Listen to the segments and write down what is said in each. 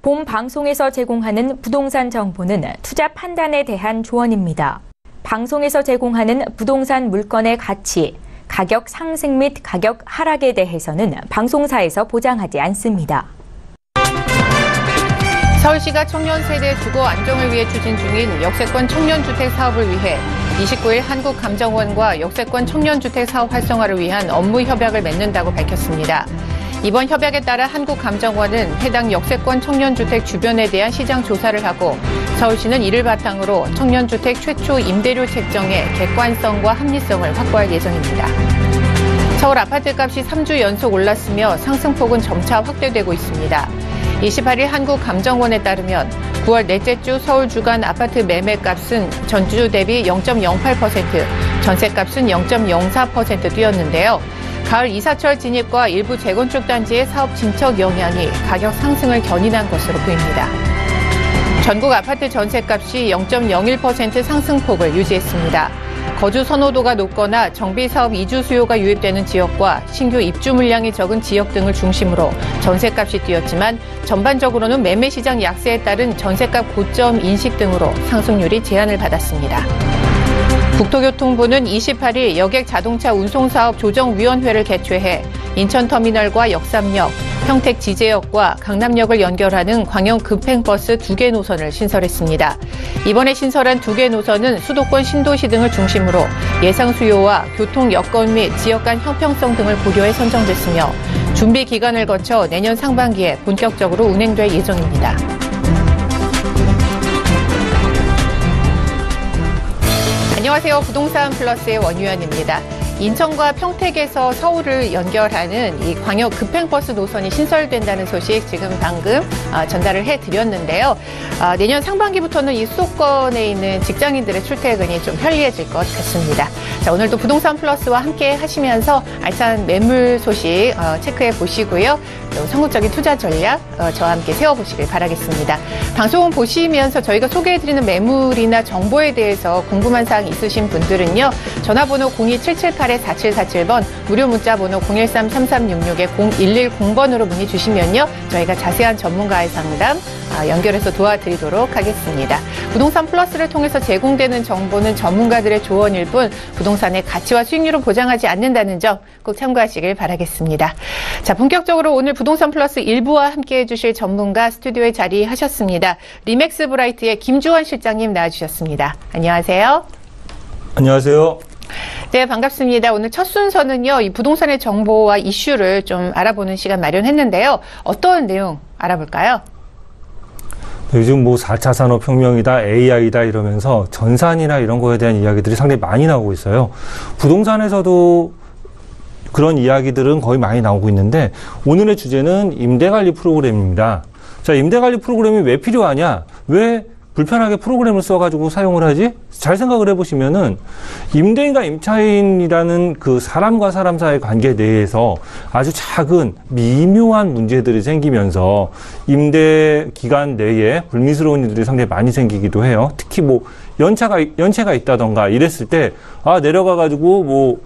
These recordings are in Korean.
본 방송에서 제공하는 부동산 정보는 투자 판단에 대한 조언입니다. 방송에서 제공하는 부동산 물건의 가치, 가격 상승 및 가격 하락에 대해서는 방송사에서 보장하지 않습니다. 서울시가 청년 세대 주거 안정을 위해 추진 중인 역세권 청년주택 사업을 위해 29일 한국감정원과 역세권 청년주택 사업 활성화를 위한 업무 협약을 맺는다고 밝혔습니다. 이번 협약에 따라 한국감정원은 해당 역세권 청년주택 주변에 대한 시장 조사를 하고 서울시는 이를 바탕으로 청년주택 최초 임대료 책정의 객관성과 합리성을 확보할 예정입니다. 서울 아파트값이 3주 연속 올랐으며 상승폭은 점차 확대되고 있습니다. 28일 한국감정원에 따르면 9월 넷째 주 서울 주간 아파트 매매값은 전주 대비 0.08%, 전세값은 0.04% 뛰었는데요. 가을 이사철 진입과 일부 재건축 단지의 사업 진척 영향이 가격 상승을 견인한 것으로 보입니다. 전국 아파트 전세값이 0.01% 상승폭을 유지했습니다. 거주 선호도가 높거나 정비사업 이주 수요가 유입되는 지역과 신규 입주 물량이 적은 지역 등을 중심으로 전세값이 뛰었지만 전반적으로는 매매시장 약세에 따른 전세값 고점 인식 등으로 상승률이 제한을 받았습니다. 국토교통부는 28일 여객 자동차 운송사업 조정위원회를 개최해 인천터미널과 역삼역, 평택지제역과 강남역을 연결하는 광역 급행버스 2개 노선을 신설했습니다. 이번에 신설한 2개 노선은 수도권 신도시 등을 중심으로 예상 수요와 교통 여건 및 지역 간 형평성 등을 고려해 선정됐으며 준비 기간을 거쳐 내년 상반기에 본격적으로 운행될 예정입니다. 안녕하세요. 부동산 플러스의 원유연입니다. 인천과 평택에서 서울을 연결하는 이 광역 급행버스 노선이 신설된다는 소식 지금 방금 전달을 해드렸는데요. 내년 상반기부터는 이 수도권에 있는 직장인들의 출퇴근이 좀 편리해질 것 같습니다. 자, 오늘도 부동산 플러스와 함께 하시면서 알찬 매물 소식 체크해 보시고요. 또 성공적인 투자 전략 저와 함께 세워보시길 바라겠습니다. 방송 보시면서 저희가 소개해드리는 매물이나 정보에 대해서 궁금한 사항 있으신 분들은요. 전화번호 02778-4747번, 무료 문자번호 013-3366-0110번으로 문의 주시면요. 저희가 자세한 전문가의 상담 연결해서 도와드리도록 하겠습니다. 부동산 플러스를 통해서 제공되는 정보는 전문가들의 조언일 뿐 부동산의 가치와 수익률을 보장하지 않는다는 점 꼭 참고하시길 바라겠습니다. 자, 본격적으로 오늘 부동산 플러스 1부와 함께해 주실 전문가 스튜디오에 자리하셨습니다. 리맥스 브라이트의 김주원 실장님 나와주셨습니다. 안녕하세요. 안녕하세요. 네, 반갑습니다. 오늘 첫 순서는요, 이 부동산의 정보와 이슈를 좀 알아보는 시간 마련했는데요. 어떤 내용 알아볼까요? 요즘 뭐 4차 산업혁명이다, AI다 이러면서 전산이나 이런 거에 대한 이야기들이 상당히 많이 나오고 있어요. 부동산에서도 그런 이야기들은 거의 많이 나오고 있는데 오늘의 주제는 임대관리 프로그램입니다. 자, 임대관리 프로그램이 왜 필요하냐? 왜 불편하게 프로그램을 써가지고 사용을 하지? 잘 생각을 해보시면은 임대인과 임차인이라는 그 사람과 사람 사이의 관계 내에서 아주 작은 미묘한 문제들이 생기면서 임대 기간 내에 불미스러운 일들이 상당히 많이 생기기도 해요. 특히 뭐 연체가 있다던가 이랬을 때 내려가가지고 뭐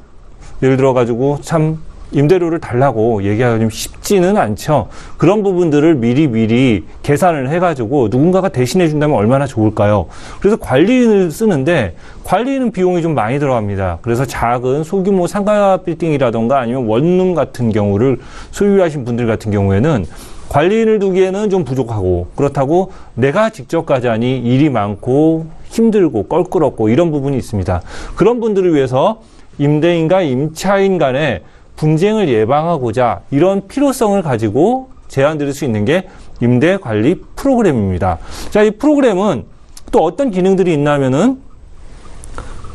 예를 들어가지고 참 임대료를 달라고 얘기하기가 좀 쉽지는 않죠. 그런 부분들을 미리 계산을 해가지고 누군가가 대신해 준다면 얼마나 좋을까요? 그래서 관리인을 쓰는데 관리인은 비용이 좀 많이 들어갑니다. 그래서 작은 소규모 상가 빌딩이라던가 아니면 원룸 같은 경우를 소유하신 분들 같은 경우에는 관리인을 두기에는 좀 부족하고 그렇다고 내가 직접 가자니 일이 많고 힘들고 껄끄럽고 이런 부분이 있습니다. 그런 분들을 위해서 임대인과 임차인 간의 분쟁을 예방하고자 이런 필요성을 가지고 제안드릴 수 있는 게 임대관리 프로그램입니다. 자, 이 프로그램은 또 어떤 기능들이 있냐면은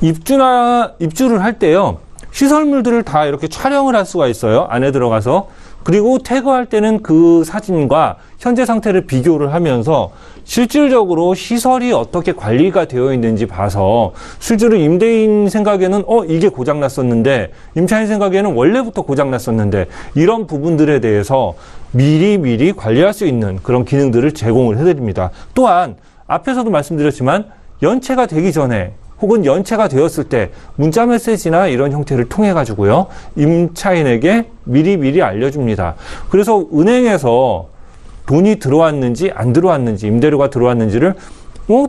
입주를 할 때요. 시설물들을 다 이렇게 촬영을 할 수가 있어요. 안에 들어가서. 그리고 퇴거할 때는 그 사진과 현재 상태를 비교를 하면서 실질적으로 시설이 어떻게 관리가 되어 있는지 봐서 실제로 임대인 생각에는 이게 고장났었는데 임차인 생각에는 원래부터 고장났었는데 이런 부분들에 대해서 미리 관리할 수 있는 그런 기능들을 제공을 해드립니다. 또한 앞에서도 말씀드렸지만 연체가 되기 전에 혹은 연체가 되었을 때 문자 메시지나 이런 형태를 통해 가지고요. 임차인에게 미리 알려줍니다. 그래서 은행에서 돈이 들어왔는지 안 들어왔는지, 임대료가 들어왔는지를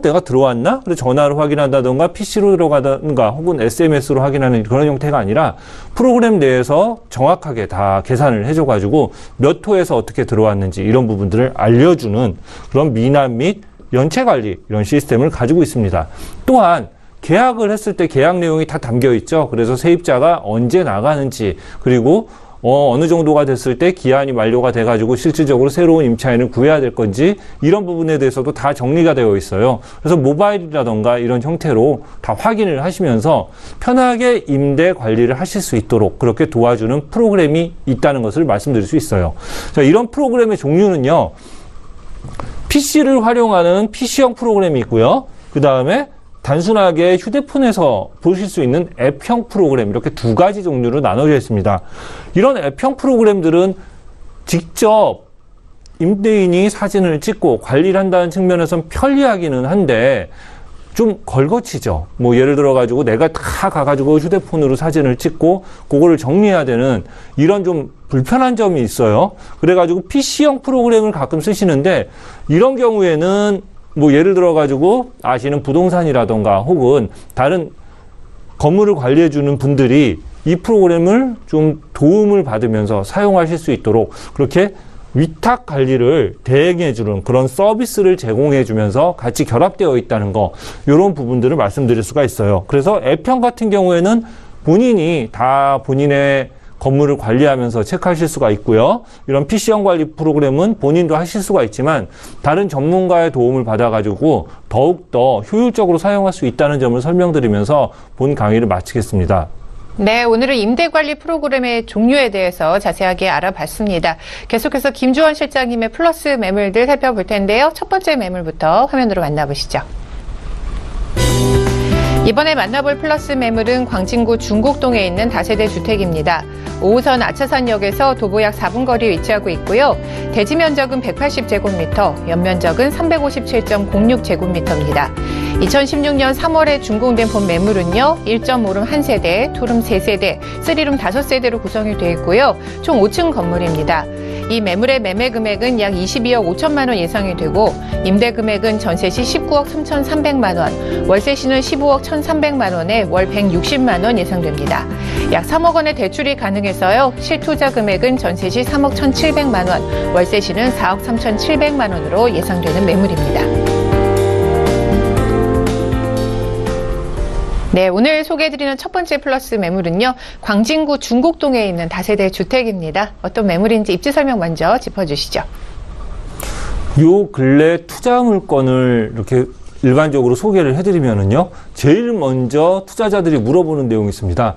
내가 들어왔나? 그래서 전화로 확인한다던가 PC로 들어가던가 혹은 SMS로 확인하는 그런 형태가 아니라 프로그램 내에서 정확하게 다 계산을 해줘가지고 몇 호에서 어떻게 들어왔는지 이런 부분들을 알려주는 그런 미납 및 연체관리 이런 시스템을 가지고 있습니다. 또한 계약을 했을 때 계약 내용이 다 담겨 있죠. 그래서 세입자가 언제 나가는지 그리고 어느 정도가 됐을 때 기한이 만료가 돼가지고 실질적으로 새로운 임차인을 구해야 될 건지 이런 부분에 대해서도 다 정리가 되어 있어요. 그래서 모바일이라던가 이런 형태로 다 확인을 하시면서 편하게 임대 관리를 하실 수 있도록 그렇게 도와주는 프로그램이 있다는 것을 말씀드릴 수 있어요. 자, 이런 프로그램의 종류는요. PC를 활용하는 PC형 프로그램이 있고요. 그 다음에 단순하게 휴대폰에서 보실 수 있는 앱형 프로그램 이렇게 두 가지 종류로 나눠져 있습니다. 이런 앱형 프로그램들은 직접 임대인이 사진을 찍고 관리를 한다는 측면에서는 편리하기는 한데 좀 걸거치죠. 뭐 예를 들어 가지고 내가 다 가가지고 휴대폰으로 사진을 찍고 그거를 정리해야 되는 이런 좀 불편한 점이 있어요. 그래가지고 PC형 프로그램을 가끔 쓰시는데 이런 경우에는 뭐 예를 들어 가지고 아시는 부동산이라던가 혹은 다른 건물을 관리해 주는 분들이 이 프로그램을 좀 도움을 받으면서 사용하실 수 있도록 그렇게 위탁 관리를 대행해 주는 그런 서비스를 제공해 주면서 같이 결합되어 있다는 거 이런 부분들을 말씀드릴 수가 있어요. 그래서 앱형 같은 경우에는 본인이 다 본인의 건물을 관리하면서 체크하실 수가 있고요. 이런 PC형 관리 프로그램은 본인도 하실 수가 있지만 다른 전문가의 도움을 받아가지고 더욱더 효율적으로 사용할 수 있다는 점을 설명드리면서 본 강의를 마치겠습니다. 네, 오늘은 임대관리 프로그램의 종류에 대해서 자세하게 알아봤습니다. 계속해서 김주원 실장님의 플러스 매물들 살펴볼 텐데요. 첫 번째 매물부터 화면으로 만나보시죠. 이번에 만나볼 플러스 매물은 광진구 중곡동에 있는 다세대 주택입니다. 5호선 아차산역에서 도보 약 4분 거리에 위치하고 있고요. 대지 면적은 180제곱미터, 연면적은 350.06제곱미터입니다. 2016년 3월에 준공된 본 매물은요. 1.5룸 1세대, 2룸 3세대, 3룸 5세대로 구성이 되어 있고요. 총 5층 건물입니다. 이 매물의 매매 금액은 약 22억 5천만 원 예상이 되고 임대 금액은 전세 시 19억 3,300만 원, 월세 시는 15억 1,300만 원에 월 160만 원 예상됩니다. 약 3억 원의 대출이 가능해서요. 실투자 금액은 전세 시 3억 1,700만 원, 월세 시는 4억 3,700만 원으로 예상되는 매물입니다. 네, 오늘 소개해드리는 첫 번째 플러스 매물은요. 광진구 중곡동에 있는 다세대 주택입니다. 어떤 매물인지 입지 설명 먼저 짚어주시죠. 요 근래 투자 물건을 이렇게 일반적으로 소개를 해드리면은요. 제일 먼저 투자자들이 물어보는 내용이 있습니다.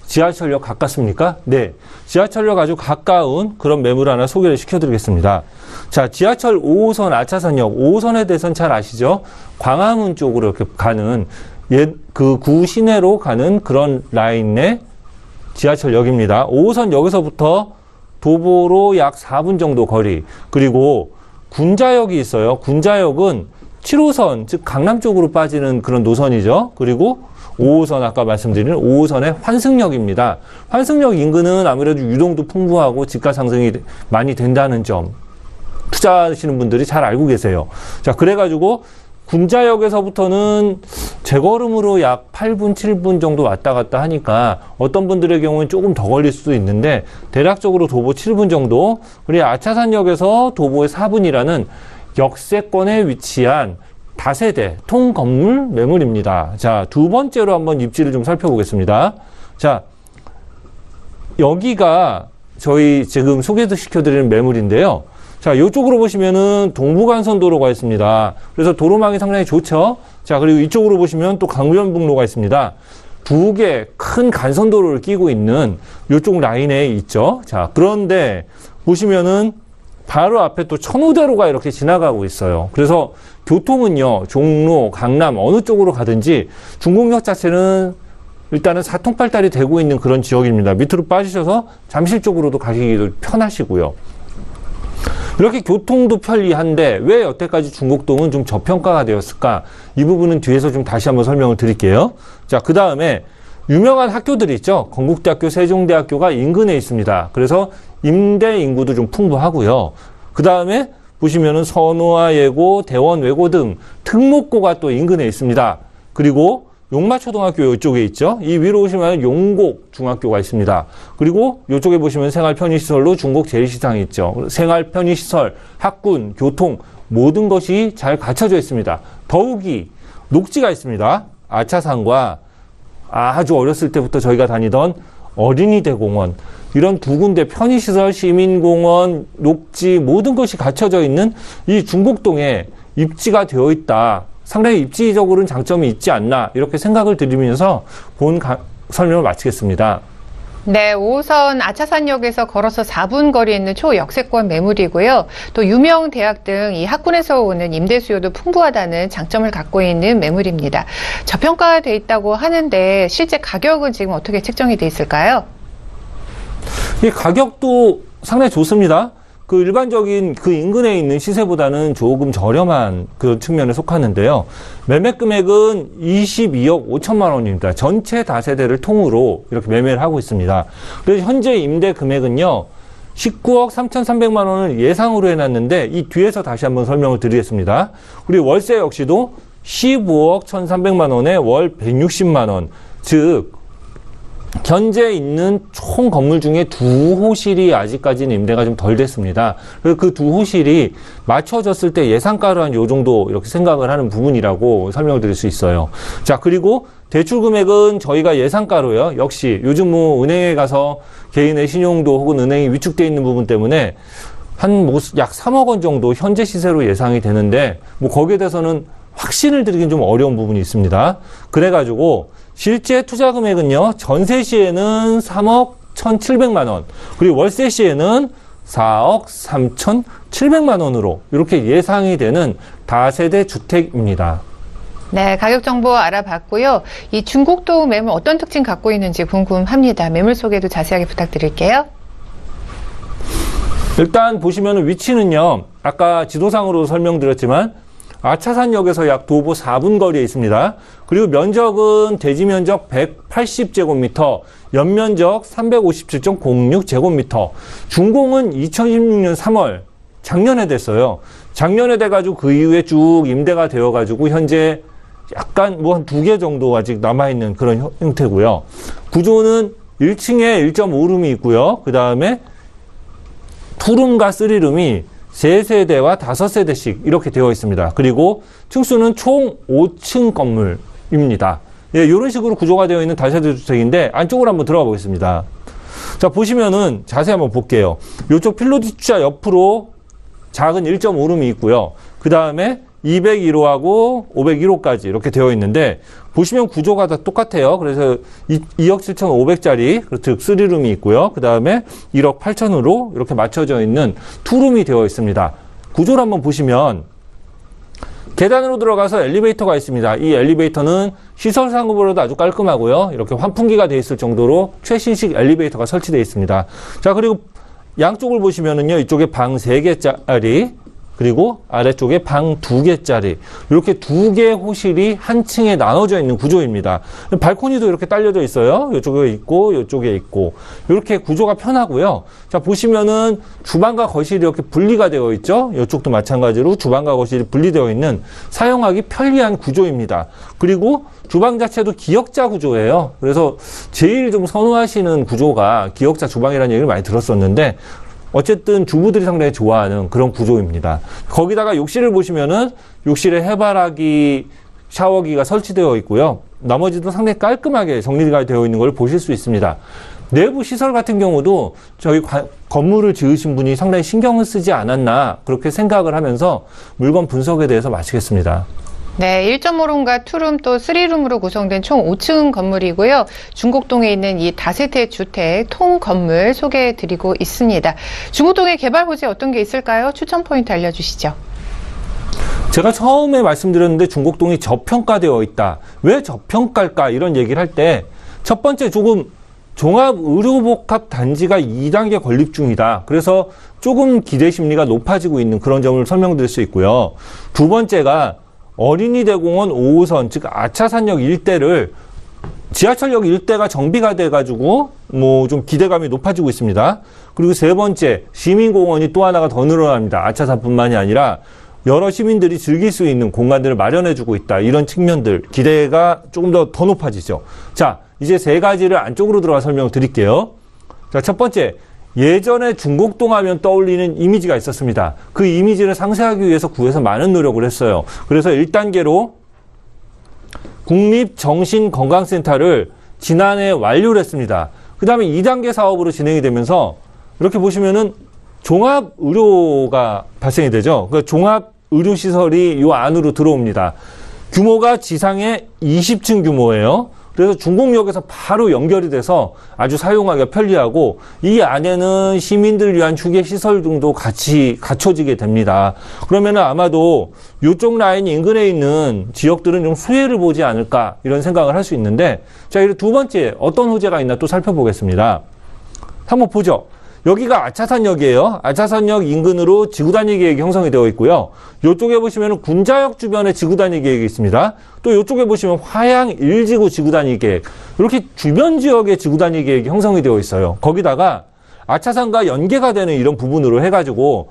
지하철역 가깝습니까? 네. 지하철역 아주 가까운 그런 매물 하나 소개를 시켜드리겠습니다. 자, 지하철 5호선 아차산역, 5호선에 대해서는 잘 아시죠? 광화문 쪽으로 이렇게 가는 그 구 시내로 가는 그런 라인 내 지하철역입니다. 5호선 역에서부터 도보로 약 4분 정도 거리, 그리고 군자역이 있어요. 군자역은 7호선, 즉 강남 쪽으로 빠지는 그런 노선이죠. 그리고 5호선, 아까 말씀드린 5호선의 환승역입니다. 환승역 인근은 아무래도 유동도 풍부하고 집가 상승이 많이 된다는 점 투자하시는 분들이 잘 알고 계세요. 자, 그래가지고 군자역에서부터는 재걸음으로 약 8분, 7분 정도 왔다 갔다 하니까 어떤 분들의 경우는 조금 더 걸릴 수도 있는데 대략적으로 도보 7분 정도, 그리고 아차산역에서 도보에 4분이라는 역세권에 위치한 다세대 통건물 매물입니다. 자, 두 번째로 한번 입지를 좀 살펴보겠습니다. 자, 여기가 저희 지금 소개시켜드리는 매물인데요. 자, 이쪽으로 보시면은 동부간선도로가 있습니다. 그래서 도로망이 상당히 좋죠. 자, 그리고 이쪽으로 보시면 또 강변북로가 있습니다. 두 개 큰 간선도로를 끼고 있는 이쪽 라인에 있죠. 자, 그런데 보시면은 바로 앞에 또 천호대로가 이렇게 지나가고 있어요. 그래서 교통은요, 종로, 강남 어느 쪽으로 가든지 중곡역 자체는 일단은 사통팔달이 되고 있는 그런 지역입니다. 밑으로 빠지셔서 잠실 쪽으로도 가기도 편하시고요. 이렇게 교통도 편리한데 왜 여태까지 중곡동은 좀 저평가가 되었을까? 이 부분은 뒤에서 좀 다시 한번 설명을 드릴게요. 자, 그 다음에 유명한 학교들이 있죠. 건국대학교, 세종대학교가 인근에 있습니다. 그래서 임대 인구도 좀 풍부하고요. 그 다음에 보시면은 선호와 예고, 대원 외고 등 특목고가 또 인근에 있습니다. 그리고 용마초등학교 이쪽에 있죠. 이 위로 오시면 용곡 중학교가 있습니다. 그리고 이쪽에 보시면 생활편의시설로 중곡 재래시장이 있죠. 생활편의시설, 학군, 교통 모든 것이 잘 갖춰져 있습니다. 더욱이 녹지가 있습니다. 아차산과 아주 어렸을 때부터 저희가 다니던 어린이대공원, 이런 두 군데 편의시설, 시민공원, 녹지 모든 것이 갖춰져 있는 이 중곡동에 입지가 되어 있다. 상당히 입지적으로는 장점이 있지 않나 이렇게 생각을 드리면서 본 설명을 마치겠습니다. 네, 5호선 아차산역에서 걸어서 4분 거리에 있는 초역세권 매물이고요. 또 유명 대학 등 이 학군에서 오는 임대 수요도 풍부하다는 장점을 갖고 있는 매물입니다. 저평가돼 있다고 하는데 실제 가격은 지금 어떻게 책정이 돼 있을까요? 이 가격도 상당히 좋습니다. 그 일반적인 그 인근에 있는 시세보다는 조금 저렴한 그 측면에 속하는데요. 매매 금액은 22억 5천만 원입니다. 전체 다세대를 통으로 이렇게 매매를 하고 있습니다. 그래서 현재 임대 금액은요, 19억 3,300만 원을 예상으로 해놨는데 이 뒤에서 다시 한번 설명을 드리겠습니다. 그리고 월세 역시도 15억 1,300만 원에 월 160만 원, 즉 현재 있는 총 건물 중에 두 호실이 아직까지는 임대가 좀 덜 됐습니다. 그래서 그 두 호실이 맞춰졌을 때 예상가로 한 요 정도 이렇게 생각을 하는 부분이라고 설명을 드릴 수 있어요. 자, 그리고 대출 금액은 저희가 예상가로요. 역시 요즘 뭐 은행에 가서 개인의 신용도 혹은 은행이 위축되어 있는 부분 때문에 한 약 3억 원 정도 현재 시세로 예상이 되는데 뭐 거기에 대해서는 확신을 드리긴 좀 어려운 부분이 있습니다. 그래가지고 실제 투자 금액은요, 전세 시에는 3억 1,700만 원, 그리고 월세 시에는 4억 3,700만 원으로 이렇게 예상이 되는 다세대 주택입니다. 네, 가격 정보 알아봤고요. 이 중곡동 매물 어떤 특징 갖고 있는지 궁금합니다. 매물 소개도 자세하게 부탁드릴게요. 일단 보시면 위치는요, 아까 지도상으로 설명드렸지만 아차산역에서 약 도보 4분 거리에 있습니다. 그리고 면적은 대지 면적 180제곱미터, 연면적 357.06제곱미터. 준공은 2016년 3월, 작년에 됐어요. 작년에 돼가지고 그 이후에 쭉 임대가 되어가지고 현재 약간 뭐 한 2개 정도 아직 남아있는 그런 형태고요. 구조는 1층에 1.5룸이 있고요. 그 다음에 2룸과 3룸이 3세대와 5세대씩 이렇게 되어 있습니다. 그리고 층수는 총 5층 건물입니다. 예, 이런 식으로 구조가 되어 있는 다세대 주택인데 안쪽으로 한번 들어가 보겠습니다. 자, 보시면은 자세히 한번 볼게요. 이쪽 필로티 주차 옆으로 작은 1.5룸이 있고요. 그 다음에 201호하고 501호까지 이렇게 되어 있는데 보시면 구조가 다 똑같아요. 그래서 2억 7,500짜리 즉 3룸이 있고요. 그 다음에 1억 8천으로 이렇게 맞춰져 있는 2룸이 되어 있습니다. 구조를 한번 보시면 계단으로 들어가서 엘리베이터가 있습니다. 이 엘리베이터는 시설 상급으로도 아주 깔끔하고요. 이렇게 환풍기가 되어 있을 정도로 최신식 엘리베이터가 설치되어 있습니다. 자, 그리고 양쪽을 보시면은요, 이쪽에 방 3개짜리, 그리고 아래쪽에 방 2개짜리, 이렇게 2개의 호실이 한 층에 나눠져 있는 구조입니다. 발코니도 이렇게 딸려져 있어요. 이쪽에 있고, 이쪽에 있고. 이렇게 구조가 편하고요. 자, 보시면은 주방과 거실이 이렇게 분리가 되어 있죠. 이쪽도 마찬가지로 주방과 거실이 분리되어 있는 사용하기 편리한 구조입니다. 그리고 주방 자체도 기역자 구조예요. 그래서 제일 좀 선호하시는 구조가 기역자 주방이라는 얘기를 많이 들었었는데, 어쨌든 주부들이 상당히 좋아하는 그런 구조입니다. 거기다가 욕실을 보시면은 욕실에 해바라기, 샤워기가 설치되어 있고요. 나머지도 상당히 깔끔하게 정리가 되어 있는 걸 보실 수 있습니다. 내부 시설 같은 경우도 저희 건물을 지으신 분이 상당히 신경을 쓰지 않았나 그렇게 생각을 하면서 물건 분석에 대해서 마치겠습니다. 네, 1.5룸과 2룸 또 3룸으로 구성된 총 5층 건물이고요. 중곡동에 있는 이 다세대 주택 통 건물 소개해드리고 있습니다. 중곡동의 개발 호재 어떤 게 있을까요? 추천 포인트 알려주시죠. 제가 처음에 말씀드렸는데 중곡동이 저평가되어 있다. 왜 저평가일까? 이런 얘기를 할 때 첫 번째 조금 종합의료복합단지가 2단계 건립 중이다. 그래서 조금 기대 심리가 높아지고 있는 그런 점을 설명드릴 수 있고요. 두 번째가 어린이대공원 5호선, 즉 아차산역 일대를 지하철역 일대가 정비가 돼가지고 뭐 좀 기대감이 높아지고 있습니다. 그리고 세 번째, 시민공원이 또 하나가 더 늘어납니다. 아차산뿐만이 아니라 여러 시민들이 즐길 수 있는 공간들을 마련해주고 있다. 이런 측면들 기대가 조금 더 높아지죠. 자, 이제 세 가지를 안쪽으로 들어가 설명을 드릴게요. 자, 첫 번째, 예전에 중곡동 하면 떠올리는 이미지가 있었습니다. 그 이미지를 상쇄하기 위해서 구에서 많은 노력을 했어요. 그래서 1단계로 국립정신건강센터를 지난해 완료를 했습니다. 그 다음에 2단계 사업으로 진행이 되면서 이렇게 보시면은 종합의료가 발생이 되죠. 그 종합의료시설이 이 안으로 들어옵니다. 규모가 지상에 20층 규모예요. 그래서 중곡역에서 바로 연결이 돼서 아주 사용하기가 편리하고 이 안에는 시민들을 위한 휴게시설 등도 같이 갖춰지게 됩니다. 그러면은 아마도 이쪽 라인 인근에 있는 지역들은 좀 수혜를 보지 않을까 이런 생각을 할 수 있는데 자, 이 두 번째 어떤 호재가 있나 또 살펴보겠습니다. 한번 보죠. 여기가 아차산역이에요. 아차산역 인근으로 지구단위 계획이 형성이 되어 있고요. 이쪽에 보시면 군자역 주변에 지구단위 계획이 있습니다. 또 이쪽에 보시면 화양 1지구 지구단위 계획. 이렇게 주변 지역에 지구단위 계획이 형성이 되어 있어요. 거기다가 아차산과 연계가 되는 이런 부분으로 해가지고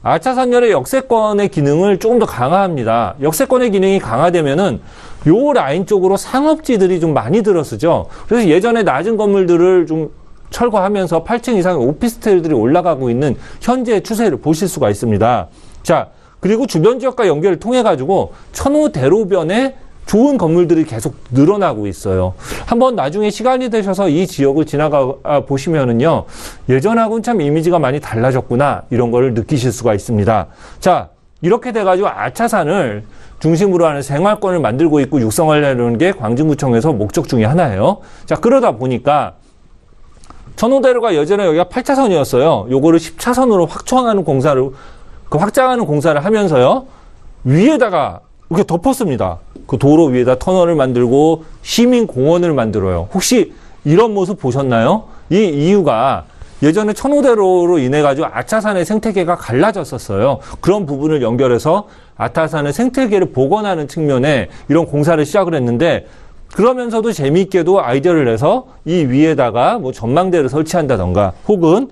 아차산열의 역세권의 기능을 조금 더 강화합니다. 역세권의 기능이 강화되면은 요 라인 쪽으로 상업지들이 좀 많이 들어서죠. 그래서 예전에 낮은 건물들을 좀 철거하면서 8층 이상의 오피스텔들이 올라가고 있는 현재의 추세를 보실 수가 있습니다. 자, 그리고 주변 지역과 연결을 통해 가지고 천호대로변에 좋은 건물들이 계속 늘어나고 있어요. 한번 나중에 시간이 되셔서 이 지역을 지나가 보시면은요, 예전하고는 참 이미지가 많이 달라졌구나 이런 걸 느끼실 수가 있습니다. 자, 이렇게 돼가지고 아차산을 중심으로 하는 생활권을 만들고 있고 육성하려는 게 광진구청에서 목적 중에 하나예요. 자, 그러다 보니까 천호대로가 예전에 여기가 8차선이었어요. 요거를 10차선으로 확장하는 공사를 하면서요. 위에다가 이렇게 덮었습니다. 그 도로 위에다 터널을 만들고 시민공원을 만들어요. 혹시 이런 모습 보셨나요? 이 이유가 예전에 천호대로로 인해 가지고 아차산의 생태계가 갈라졌었어요. 그런 부분을 연결해서 아차산의 생태계를 복원하는 측면에 이런 공사를 시작을 했는데 그러면서도 재미있게도 아이디어를 내서 이 위에다가 뭐 전망대를 설치한다던가 혹은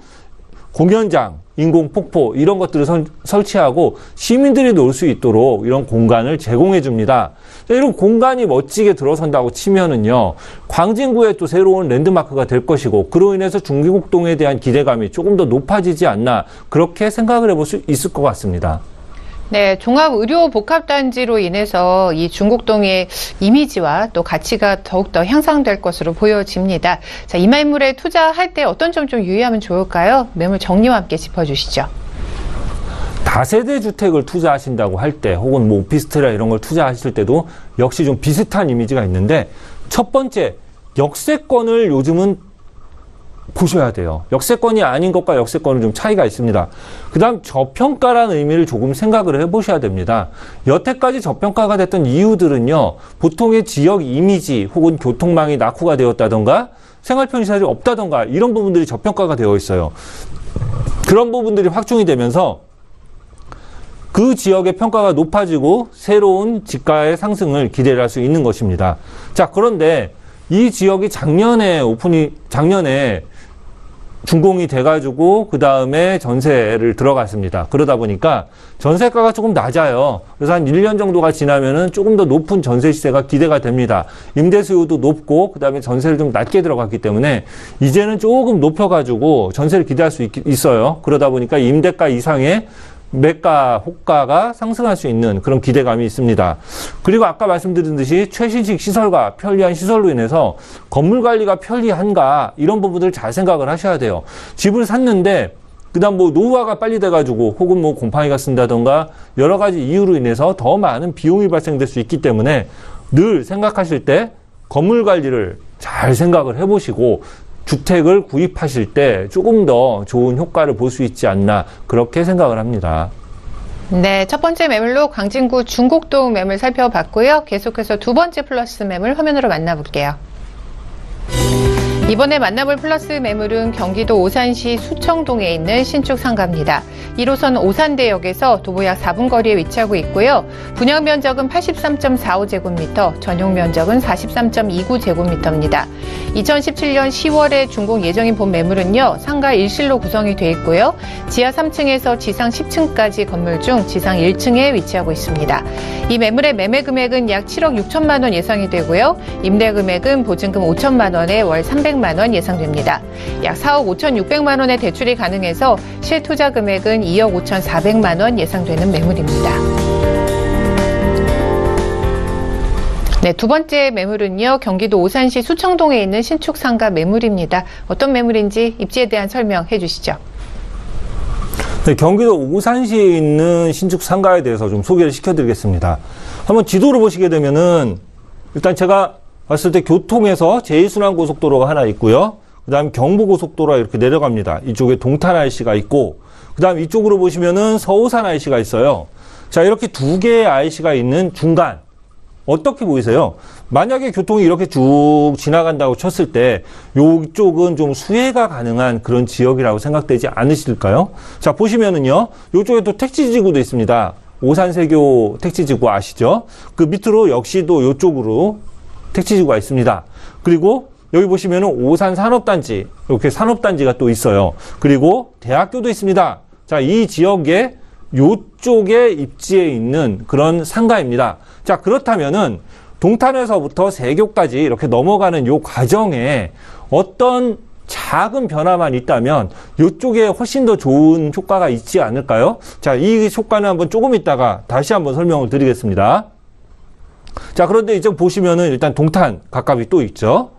공연장, 인공폭포 이런 것들을 설치하고 시민들이 놀 수 있도록 이런 공간을 제공해 줍니다. 이런 공간이 멋지게 들어선다고 치면은요, 광진구에 또 새로운 랜드마크가 될 것이고 그로 인해서 중곡동에 대한 기대감이 조금 더 높아지지 않나 그렇게 생각을 해볼 수 있을 것 같습니다. 네, 종합의료복합단지로 인해서 이 중곡동의 이미지와 또 가치가 더욱더 향상될 것으로 보여집니다. 자, 이마인물에 투자할 때 어떤 점 좀 유의하면 좋을까요? 매물 정리와 함께 짚어주시죠. 다세대 주택을 투자하신다고 할 때 혹은 뭐 오피스텔이나 이런 걸 투자하실 때도 역시 좀 비슷한 이미지가 있는데 첫 번째, 역세권을 요즘은 보셔야 돼요. 역세권이 아닌 것과 역세권은 좀 차이가 있습니다. 그 다음 저평가라는 의미를 조금 생각을 해보셔야 됩니다. 여태까지 저평가가 됐던 이유들은요, 보통의 지역 이미지 혹은 교통망이 낙후가 되었다던가 생활 편의시설이 없다던가 이런 부분들이 저평가가 되어 있어요. 그런 부분들이 확충이 되면서 그 지역의 평가가 높아지고 새로운 지가의 상승을 기대를 할 수 있는 것입니다. 자, 그런데 이 지역이 작년에 준공이 돼가지고 그 다음에 전세를 들어갔습니다. 그러다 보니까 전세가가 조금 낮아요. 그래서 한 1년 정도가 지나면은 조금 더 높은 전세 시세가 기대가 됩니다. 임대 수요도 높고 그 다음에 전세를 좀 낮게 들어갔기 때문에 이제는 조금 높여가지고 전세를 기대할 수 있어요. 그러다 보니까 임대가 이상의 매가, 호가가 상승할 수 있는 그런 기대감이 있습니다. 그리고 아까 말씀드린 듯이 최신식 시설과 편리한 시설로 인해서 건물 관리가 편리한가 이런 부분들을 잘 생각을 하셔야 돼요. 집을 샀는데 그다음 뭐 노후화가 빨리 돼가지고 혹은 뭐 곰팡이가 쓴다던가 여러 가지 이유로 인해서 더 많은 비용이 발생될 수 있기 때문에 늘 생각하실 때 건물 관리를 잘 생각을 해보시고 주택을 구입하실 때 조금 더 좋은 효과를 볼 수 있지 않나 그렇게 생각을 합니다. 네, 첫 번째 매물로 광진구 중곡동 매물 살펴봤고요. 계속해서 두 번째 플러스 매물 화면으로 만나볼게요. 이번에 만나볼 플러스 매물은 경기도 오산시 수청동에 있는 신축 상가입니다. 1호선 오산대역에서 도보 약 4분 거리에 위치하고 있고요. 분양 면적은 83.45제곱미터, 전용 면적은 43.29제곱미터입니다. 2017년 10월에 준공 예정인 본 매물은요, 상가 1실로 구성이 되어 있고요. 지하 3층에서 지상 10층까지 건물 중 지상 1층에 위치하고 있습니다. 이 매물의 매매 금액은 약 7억 6천만 원 예상이 되고요. 임대 금액은 보증금 5천만 원에 월 300만 원 예상됩니다. 약 4억 5,600만 원의 대출이 가능해서 실투자 금액은 2억 5,400만 원 예상되는 매물입니다. 네, 두 번째 매물은요, 경기도 오산시 수청동에 있는 신축 상가 매물입니다. 어떤 매물인지 입지에 대한 설명해 주시죠. 네, 경기도 오산시에 있는 신축 상가에 대해서 좀 소개를 시켜드리겠습니다. 한번 지도를 보시게 되면은 일단 제가 봤을 때 교통에서 제2순환고속도로가 하나 있고요. 그 다음 경부고속도로가 이렇게 내려갑니다. 이쪽에 동탄 IC가 있고, 그 다음 이쪽으로 보시면은 서오산 IC가 있어요. 자, 이렇게 두 개의 IC가 있는 중간. 어떻게 보이세요? 만약에 교통이 이렇게 쭉 지나간다고 쳤을 때, 요쪽은 좀 수혜가 가능한 그런 지역이라고 생각되지 않으실까요? 자, 보시면은요, 요쪽에 또 택지지구도 있습니다. 오산세교 택지지구 아시죠? 그 밑으로 역시도 요쪽으로 택지지구가 있습니다. 그리고 여기 보시면은 오산 산업단지, 이렇게 산업단지가 또 있어요. 그리고 대학교도 있습니다. 자, 이 지역에 요쪽에 입지에 있는 그런 상가입니다. 자, 그렇다면은 동탄에서부터 세교까지 이렇게 넘어가는 요 과정에 어떤 작은 변화만 있다면 요쪽에 훨씬 더 좋은 효과가 있지 않을까요? 자, 이 효과는 한번 조금 있다가 다시 한번 설명을 드리겠습니다. 자, 그런데 이제 보시면은 일단 동탄 가깝이 또 있죠.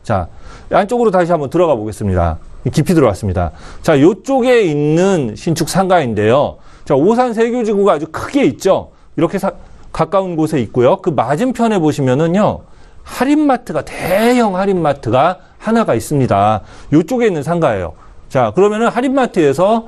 자, 안쪽으로 다시 한번 들어가 보겠습니다. 깊이 들어왔습니다. 자, 요쪽에 있는 신축 상가인데요. 자, 오산 세교지구가 아주 크게 있죠. 이렇게 가까운 곳에 있고요. 그 맞은편에 보시면은요, 할인마트가, 대형 할인마트가 하나가 있습니다. 요쪽에 있는 상가예요. 자, 그러면은 할인마트에서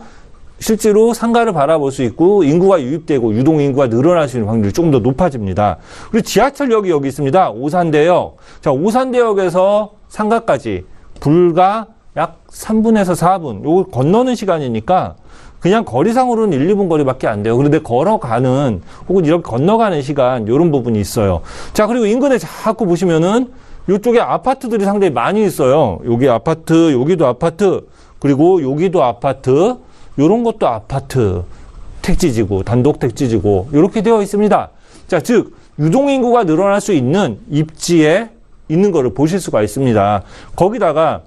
실제로 상가를 바라볼 수 있고 인구가 유입되고 유동인구가 늘어날 수 있는 확률이 조금 더 높아집니다. 그리고 지하철역이 여기 있습니다. 오산대역. 자, 오산대역에서 상가까지 불과 약 3분에서 4분. 요거 건너는 시간이니까 그냥 거리상으로는 1, 2분 거리밖에 안 돼요. 그런데 걸어가는 혹은 이렇게 건너가는 시간 이런 부분이 있어요. 자, 그리고 인근에 자꾸 보시면은 이쪽에 아파트들이 상당히 많이 있어요. 여기 아파트, 여기도 아파트, 그리고 여기도 아파트, 요런 것도 아파트, 택지지구, 단독 택지지구 이렇게 되어 있습니다. 자, 즉 유동인구가 늘어날 수 있는 입지에 있는 거를 보실 수가 있습니다. 거기다가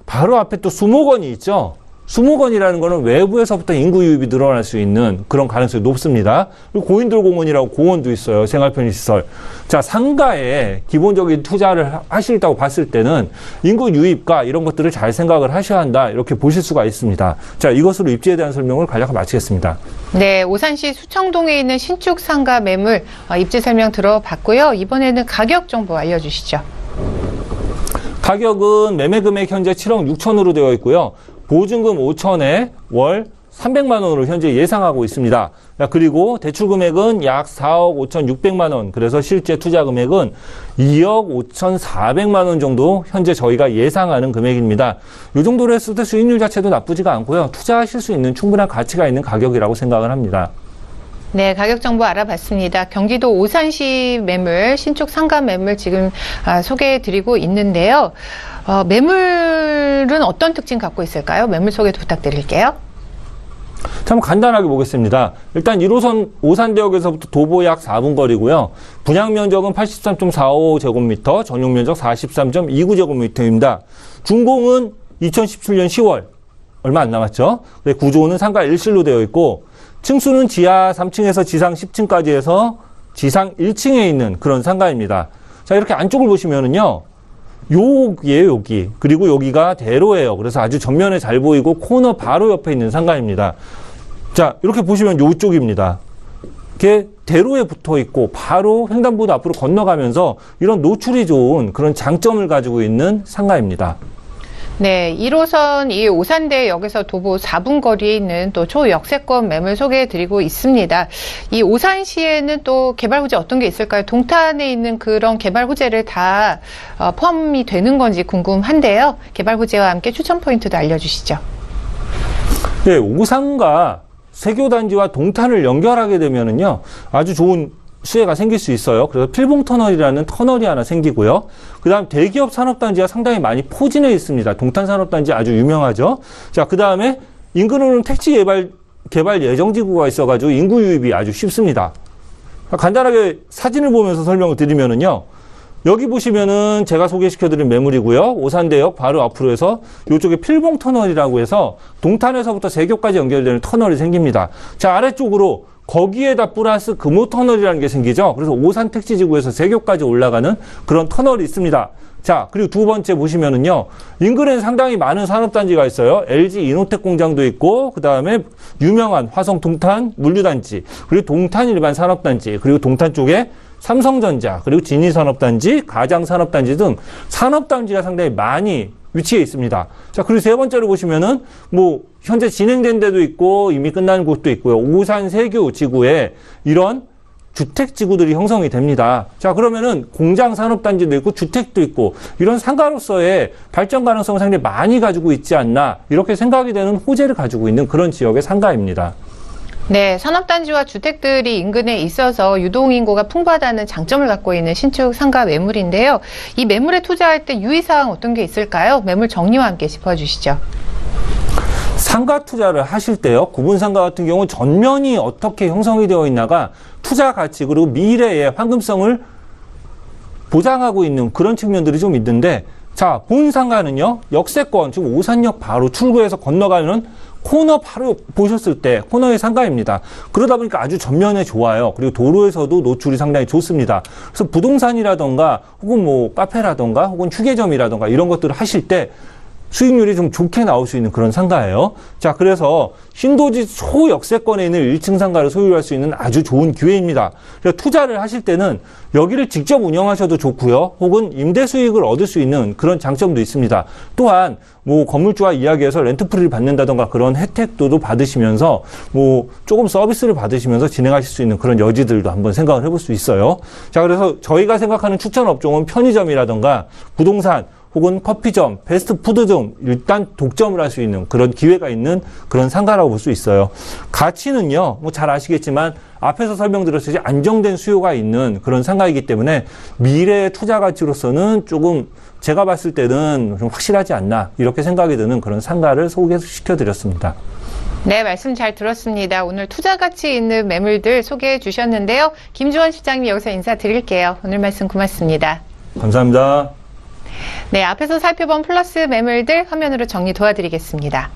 바로 앞에 또 수목원이 있죠. 수목원이라는 거는 외부에서부터 인구 유입이 늘어날 수 있는 그런 가능성이 높습니다. 그리고 고인돌공원이라고 공원도 있어요. 생활편의시설. 자, 상가에 기본적인 투자를 하시겠다고 봤을 때는 인구 유입과 이런 것들을 잘 생각을 하셔야 한다. 이렇게 보실 수가 있습니다. 자, 이것으로 입지에 대한 설명을 간략하게 마치겠습니다. 네, 오산시 수청동에 있는 신축 상가 매물 입지 설명 들어봤고요. 이번에는 가격 정보 알려주시죠. 가격은 매매 금액 현재 7억 6천으로 되어 있고요. 보증금 5천에 월 300만 원으로 현재 예상하고 있습니다. 그리고 대출 금액은 약 4억 5,600만 원. 그래서 실제 투자 금액은 2억 5,400만 원 정도 현재 저희가 예상하는 금액입니다. 이 정도로 했을 때 수익률 자체도 나쁘지가 않고요. 투자하실 수 있는 충분한 가치가 있는 가격이라고 생각을 합니다. 네, 가격 정보 알아봤습니다. 경기도 오산시 매물, 신축 상가 매물 지금 소개해드리고 있는데요. 매물은 어떤 특징 갖고 있을까요? 매물 소개도 부탁드릴게요. 참 간단하게 보겠습니다. 일단 1호선 오산대역에서부터 도보 약 4분 거리고요. 분양 면적은 83.45제곱미터, 전용 면적 43.29제곱미터입니다. 준공은 2017년 10월, 얼마 안 남았죠. 구조는 상가 1실로 되어 있고 층수는 지하 3층에서 지상 10층까지 해서 지상 1층에 있는 그런 상가입니다. 자, 이렇게 안쪽을 보시면은요. 여기에요, 여기. 그리고 여기가 대로예요. 그래서 아주 전면에 잘 보이고 코너 바로 옆에 있는 상가입니다. 자, 이렇게 보시면 요쪽입니다. 이렇게 대로에 붙어 있고 바로 횡단보도 앞으로 건너가면서 이런 노출이 좋은 그런 장점을 가지고 있는 상가입니다. 네, 1호선 이 오산대역에서 도보 4분 거리에 있는 또 초역세권 매물 소개해드리고 있습니다. 이 오산시에는 또 개발 호재 어떤 게 있을까요? 동탄에 있는 그런 개발 호재를 다 포함이 되는 건지 궁금한데요. 개발 호재와 함께 추천 포인트도 알려주시죠. 네, 오산과 세교단지와 동탄을 연결하게 되면은요, 아주 좋은 수혜가 생길 수 있어요. 그래서 필봉터널이라는 터널이 하나 생기고요. 그 다음 대기업 산업단지가 상당히 많이 포진해 있습니다. 동탄 산업단지 아주 유명하죠. 자, 그 다음에 인근으로는 택지 개발 예정지구가 있어가지고 인구 유입이 아주 쉽습니다. 간단하게 사진을 보면서 설명을 드리면은요. 여기 보시면은 제가 소개시켜드린 매물이고요. 오산대역 바로 앞으로 해서 이쪽에 필봉터널이라고 해서 동탄에서부터 세교까지 연결되는 터널이 생깁니다. 자, 아래쪽으로 거기에다 플러스 금호터널이라는 게 생기죠. 그래서 오산 택지지구에서 세교까지 올라가는 그런 터널이 있습니다. 자, 그리고 두 번째 보시면은요, 인근에는 상당히 많은 산업단지가 있어요. LG 이노텍 공장도 있고, 그 다음에 유명한 화성 동탄 물류단지, 그리고 동탄 일반 산업단지, 그리고 동탄 쪽에 삼성전자, 그리고 진희산업단지, 가장산업단지 등 산업단지가 상당히 많이 위치해 있습니다. 자, 그리고 세 번째로 보시면은 현재 진행된 데도 있고 이미 끝난 곳도 있고요. 오산 세교 지구에 이런 주택 지구들이 형성이 됩니다. 자, 그러면은 공장 산업단지도 있고 주택도 있고 이런 상가로서의 발전 가능성을 상당히 많이 가지고 있지 않나 이렇게 생각이 되는 호재를 가지고 있는 그런 지역의 상가입니다. 네, 산업단지와 주택들이 인근에 있어서 유동인구가 풍부하다는 장점을 갖고 있는 신축 상가 매물인데요. 이 매물에 투자할 때 유의사항 어떤 게 있을까요? 매물 정리와 함께 짚어주시죠. 상가 투자를 하실 때요, 구분상가 같은 경우 전면이 어떻게 형성이 되어 있나가 투자 가치 그리고 미래의 황금성을 보장하고 있는 그런 측면들이 좀 있는데, 자, 본 상가는요, 역세권, 지금 오산역 바로 출구에서 건너가는 코너 바로 보셨을 때 코너의 상가입니다. 그러다 보니까 아주 전면에 좋아요. 그리고 도로에서도 노출이 상당히 좋습니다. 그래서 부동산이라던가 혹은 카페라던가 혹은 휴게점이라던가 이런 것들을 하실 때 수익률이 좀 좋게 나올 수 있는 그런 상가예요. 자, 그래서 신도시 소역세권에 있는 1층 상가를 소유할 수 있는 아주 좋은 기회입니다. 그래서 투자를 하실 때는 여기를 직접 운영하셔도 좋고요. 혹은 임대 수익을 얻을 수 있는 그런 장점도 있습니다. 또한 건물주와 이야기해서 렌트프리를 받는다던가 그런 혜택도 받으시면서 조금 서비스를 받으시면서 진행하실 수 있는 그런 여지들도 한번 생각을 해볼 수 있어요. 자, 그래서 저희가 생각하는 추천 업종은 편의점이라던가 부동산 혹은 커피점, 패스트푸드 등 일단 독점을 할 수 있는 그런 기회가 있는 그런 상가라고 볼 수 있어요. 가치는요, 잘 아시겠지만 앞에서 설명드렸듯이 안정된 수요가 있는 그런 상가이기 때문에 미래의 투자 가치로서는 조금 제가 봤을 때는 좀 확실하지 않나 이렇게 생각이 드는 그런 상가를 소개시켜드렸습니다. 네, 말씀 잘 들었습니다. 오늘 투자 가치 있는 매물들 소개해 주셨는데요. 김주원 실장님 여기서 인사드릴게요. 오늘 말씀 고맙습니다. 감사합니다. 네, 앞에서 살펴본 플러스 매물들 화면으로 정리 도와드리겠습니다.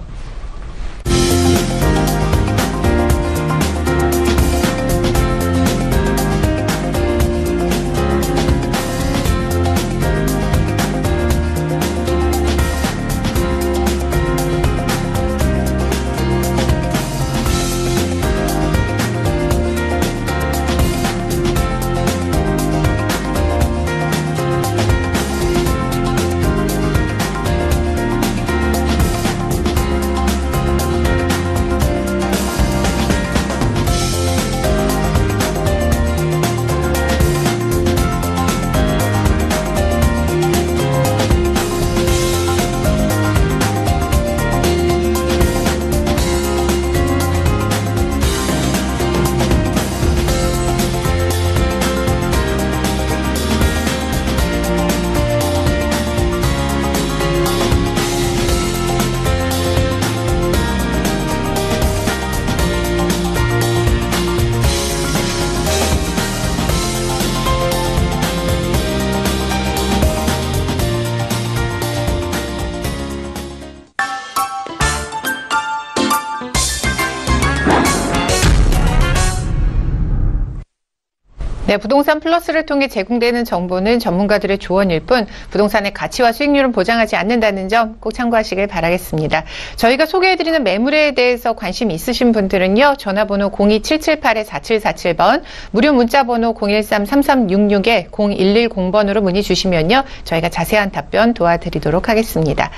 네, 부동산 플러스를 통해 제공되는 정보는 전문가들의 조언일 뿐 부동산의 가치와 수익률은 보장하지 않는다는 점 꼭 참고하시길 바라겠습니다. 저희가 소개해드리는 매물에 대해서 관심 있으신 분들은요. 전화번호 02778-4747번, 무료 문자번호 013-3366-0110번으로 문의 주시면요. 저희가 자세한 답변 도와드리도록 하겠습니다.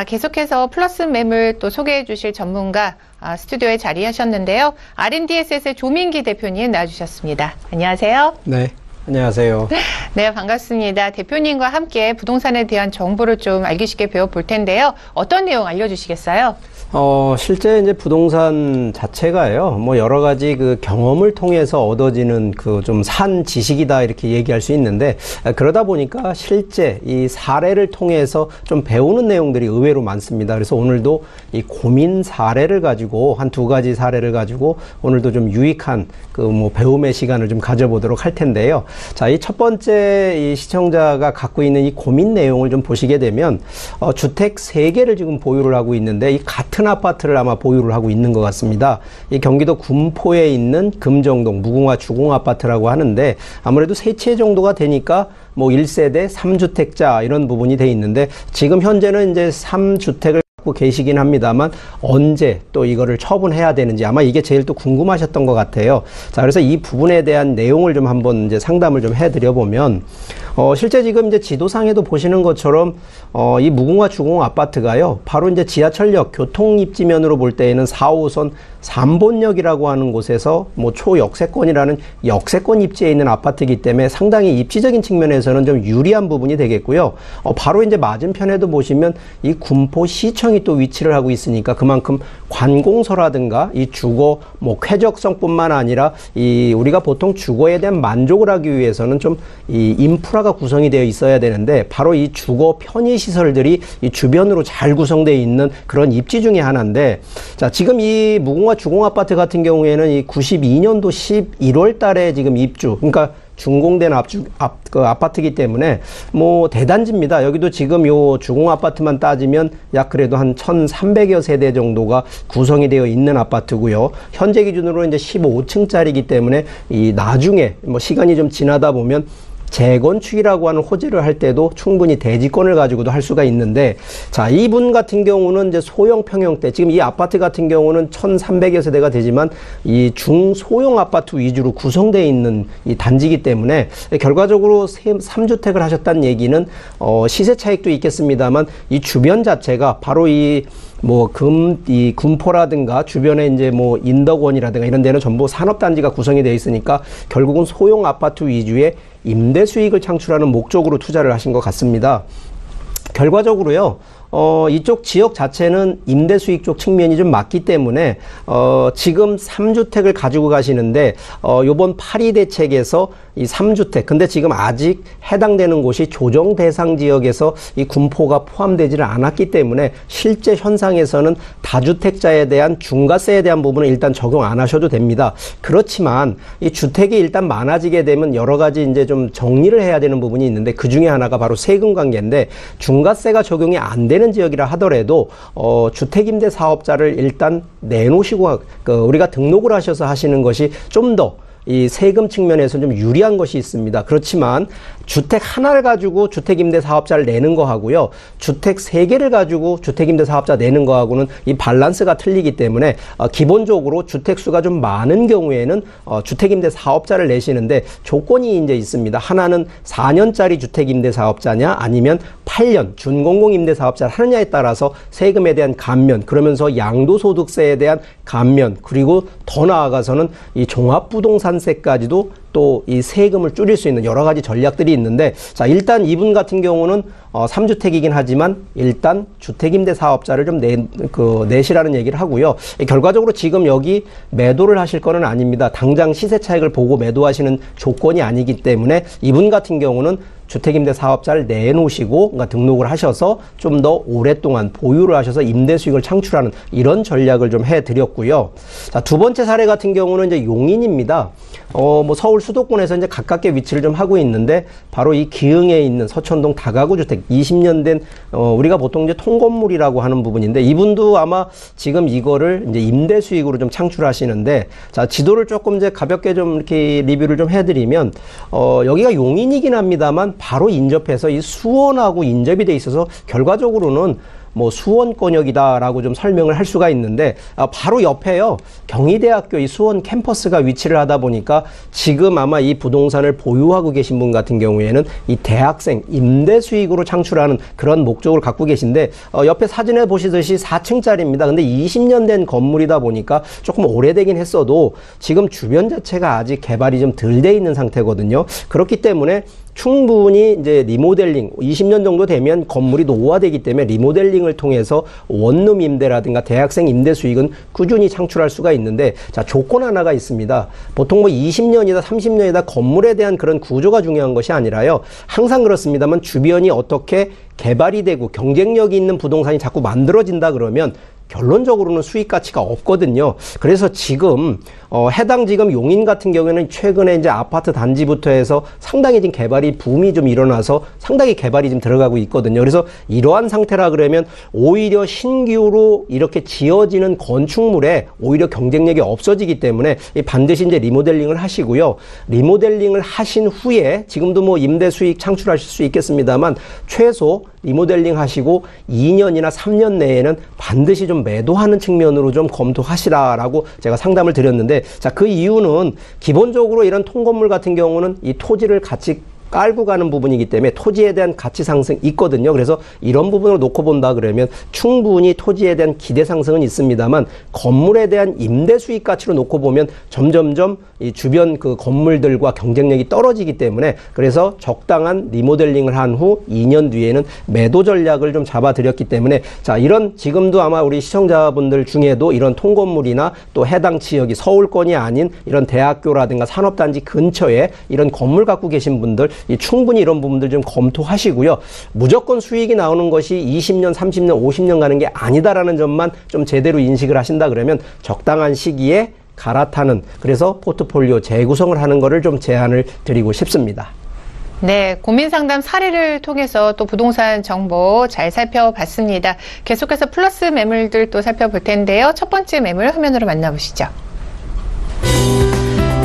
계속해서 플러스 매물 또 소개해 주실 전문가 스튜디오에 자리하셨는데요. R&D에셋의 조민기 대표님 나와주셨습니다. 안녕하세요. 네, 안녕하세요. 네, 반갑습니다. 대표님과 함께 부동산에 대한 정보를 좀 알기 쉽게 배워볼 텐데요. 어떤 내용 알려주시겠어요? 실제 이제 부동산 자체가요, 뭐 여러 가지 그 경험을 통해서 얻어지는 그 좀 산 지식이다 이렇게 얘기할 수 있는데, 그러다 보니까 실제 이 사례를 통해서 좀 배우는 내용들이 의외로 많습니다. 그래서 오늘도 이 고민 사례를 가지고 한 두 가지 사례를 가지고 오늘도 좀 유익한 그 뭐 배움의 시간을 좀 가져보도록 할 텐데요. 자, 이 첫 번째 이 시청자가 갖고 있는 이 고민 내용을 좀 보시게 되면, 주택 3개를 지금 보유를 하고 있는데 이 같은 아파트를 아마 보유를 하고 있는 것 같습니다. 이 경기도 군포에 있는 금정동 무궁화 주공 아파트라고 하는데, 아무래도 세 채 정도가 되니까 뭐 1세대 3주택자 이런 부분이 돼 있는데, 지금 현재는 이제 3주택을 갖고 계시긴 합니다만 언제 또 이거를 처분해야 되는지 아마 이게 제일 또 궁금하셨던 것 같아요. 자, 그래서 이 부분에 대한 내용을 좀 한번 이제 상담을 좀 해드려 보면, 실제 지금 이제 지도상에도 보시는 것처럼 이 무궁화 주공 아파트가요, 바로 이제 지하철역 교통 입지면으로 볼 때에는 4호선 3본역이라고 하는 곳에서 뭐 초역세권이라는 역세권 입지에 있는 아파트이기 때문에 상당히 입지적인 측면에서는 좀 유리한 부분이 되겠고요. 바로 이제 맞은편에도 보시면 이 군포시청이 또 위치를 하고 있으니까 그만큼 관공서라든가 이 주거 뭐 쾌적성뿐만 아니라 이 우리가 보통 주거에 대한 만족을 하기 위해서는 좀 이 인프라가 구성이 되어 있어야 되는데, 바로 이 주거 편의 시설들이 이 주변으로 잘 구성되어 있는 그런 입지 중에 하나인데, 자, 지금 이 무궁화 주공 아파트 같은 경우에는 이 92년도 11월 달에 지금 입주, 그러니까 준공된 아파트이기 때문에 뭐 대단지입니다. 여기도 지금 요 주공 아파트만 따지면 약 그래도 한 1,300여 세대 정도가 구성이 되어 있는 아파트고요. 현재 기준으로 이제 15층짜리이기 때문에 이 나중에 뭐 시간이 좀 지나다 보면 재건축이라고 하는 호재를 할 때도 충분히 대지권을 가지고도 할 수가 있는데, 자, 이분 같은 경우는 이제 소형 평형대, 지금 이 아파트 같은 경우는 1,300여 세대가 되지만 이 중소형 아파트 위주로 구성되어 있는 이 단지이기 때문에 결과적으로 3주택을 하셨다는 얘기는 시세 차익도 있겠습니다만 이 주변 자체가 바로 이 군포라든가 주변에 이제 뭐 인덕원이라든가 이런 데는 전부 산업단지가 구성이 되어 있으니까 결국은 소형 아파트 위주의 임대 수익을 창출하는 목적으로 투자를 하신 것 같습니다. 결과적으로요, 이쪽 지역 자체는 임대 수익 쪽 측면이 좀 맞기 때문에, 지금 3주택을 가지고 가시는데, 요번 8.2 대책에서 이 3주택, 근데 지금 아직 해당되는 곳이 조정 대상 지역에서 이 군포가 포함되지를 않았기 때문에 실제 현상에서는 다주택자에 대한 중과세에 대한 부분은 일단 적용 안 하셔도 됩니다. 그렇지만 이 주택이 일단 많아지게 되면 여러 가지 이제 좀 정리를 해야 되는 부분이 있는데, 그 중에 하나가 바로 세금 관계인데, 중과세가 적용이 안 되는 지역이라 하더라도 주택임대 사업자를 일단 내놓으시고 우리가 등록을 하셔서 하시는 것이 좀 더 이 세금 측면에서 좀 유리한 것이 있습니다. 그렇지만 주택 하나를 가지고 주택임대 사업자를 내는 거하고요, 주택 3개를 가지고 주택임대 사업자 내는 거하고는 이 밸런스가 틀리기 때문에 기본적으로 주택수가 좀 많은 경우에는 주택임대 사업자를 내시는데 조건이 이제 있습니다. 하나는 4년짜리 주택임대 사업자냐 아니면 8년 준공공임대 사업자를 하느냐에 따라서 세금에 대한 감면, 그러면서 양도소득세에 대한 감면, 그리고 더 나아가서는 이 종합부동산세까지도 또 이 세금을 줄일 수 있는 여러 가지 전략들이 있는데, 자, 일단 이분 같은 경우는 3주택이긴 하지만 일단 주택임대 사업자를 좀 내시라는 얘기를 하고요. 결과적으로 지금 여기 매도를 하실 거는 아닙니다. 당장 시세 차익을 보고 매도하시는 조건이 아니기 때문에 이분 같은 경우는 주택임대 사업자를 내놓으시고 그러니까 등록을 하셔서 좀 더 오랫동안 보유를 하셔서 임대 수익을 창출하는 이런 전략을 좀 해드렸고요. 자, 두 번째 사례 같은 경우는 이제 용인입니다. 뭐 서울 수도권에서 이제 가깝게 위치를 좀 하고 있는데 바로 이 기흥에 있는 서천동 다가구 주택 20년 된 우리가 보통 이제 통건물이라고 하는 부분인데 이분도 아마 지금 이거를 이제 임대 수익으로 좀 창출하시는데 자, 지도를 조금 이제 가볍게 좀 이렇게 리뷰를 좀 해드리면 여기가 용인이긴 합니다만 바로 인접해서 이 수원하고 인접이 돼 있어서 결과적으로는 뭐 수원권역이다라고 좀 설명을 할 수가 있는데 바로 옆에요 경희대학교 이 수원 캠퍼스가 위치를 하다 보니까 지금 아마 이 부동산을 보유하고 계신 분 같은 경우에는 이 대학생 임대 수익으로 창출하는 그런 목적을 갖고 계신데 옆에 사진에 보시듯이 4층짜리입니다. 근데 20년 된 건물이다 보니까 조금 오래되긴 했어도 지금 주변 자체가 아직 개발이 좀 덜 돼 있는 상태거든요. 그렇기 때문에 충분히 이제 리모델링 20년 정도 되면 건물이 노후화되기 때문에 리모델링을 통해서 원룸 임대라든가 대학생 임대 수익은 꾸준히 창출할 수가 있는데 자, 조건 하나가 있습니다. 보통 뭐 20년이다 30년이다 건물에 대한 그런 구조가 중요한 것이 아니라요. 항상 그렇습니다만 주변이 어떻게 개발이 되고 경쟁력이 있는 부동산이 자꾸 만들어진다 그러면 결론적으로는 수익 가치가 없거든요. 그래서 지금 해당 지금 용인 같은 경우에는 최근에 이제 아파트 단지부터 해서 상당히 지금 개발이 붐이 좀 일어나서 상당히 개발이 좀 들어가고 있거든요. 그래서 이러한 상태라 그러면 오히려 신규로 이렇게 지어지는 건축물에 오히려 경쟁력이 없어지기 때문에 반드시 이제 리모델링을 하시고요. 리모델링을 하신 후에 지금도 뭐 임대 수익 창출하실 수 있겠습니다만 최소 리모델링 하시고 2년이나 3년 내에는 반드시 좀 매도하는 측면으로 좀 검토하시라라고 제가 상담을 드렸는데 자, 그 이유는 기본적으로 이런 통건물 같은 경우는 이 토지를 같이 깔고 가는 부분이기 때문에 토지에 대한 가치 상승이 있거든요. 그래서 이런 부분을 놓고 본다 그러면 충분히 토지에 대한 기대 상승은 있습니다만 건물에 대한 임대 수익 가치로 놓고 보면 점점점 이 주변 그 건물들과 경쟁력이 떨어지기 때문에 그래서 적당한 리모델링을 한 후 2년 뒤에는 매도 전략을 좀 잡아드렸기 때문에 자, 이런 지금도 아마 우리 시청자분들 중에도 이런 통건물이나 또 해당 지역이 서울권이 아닌 이런 대학교라든가 산업단지 근처에 이런 건물 갖고 계신 분들 충분히 이런 부분들 좀 검토하시고요. 무조건 수익이 나오는 것이 20년, 30년, 50년 가는 게 아니다라는 점만 좀 제대로 인식을 하신다 그러면 적당한 시기에 갈아타는 그래서 포트폴리오 재구성을 하는 거를 좀 제안을 드리고 싶습니다. 네, 고민 상담 사례를 통해서 또 부동산 정보 잘 살펴봤습니다. 계속해서 플러스 매물들 또 살펴볼 텐데요. 첫 번째 매물 화면으로 만나보시죠.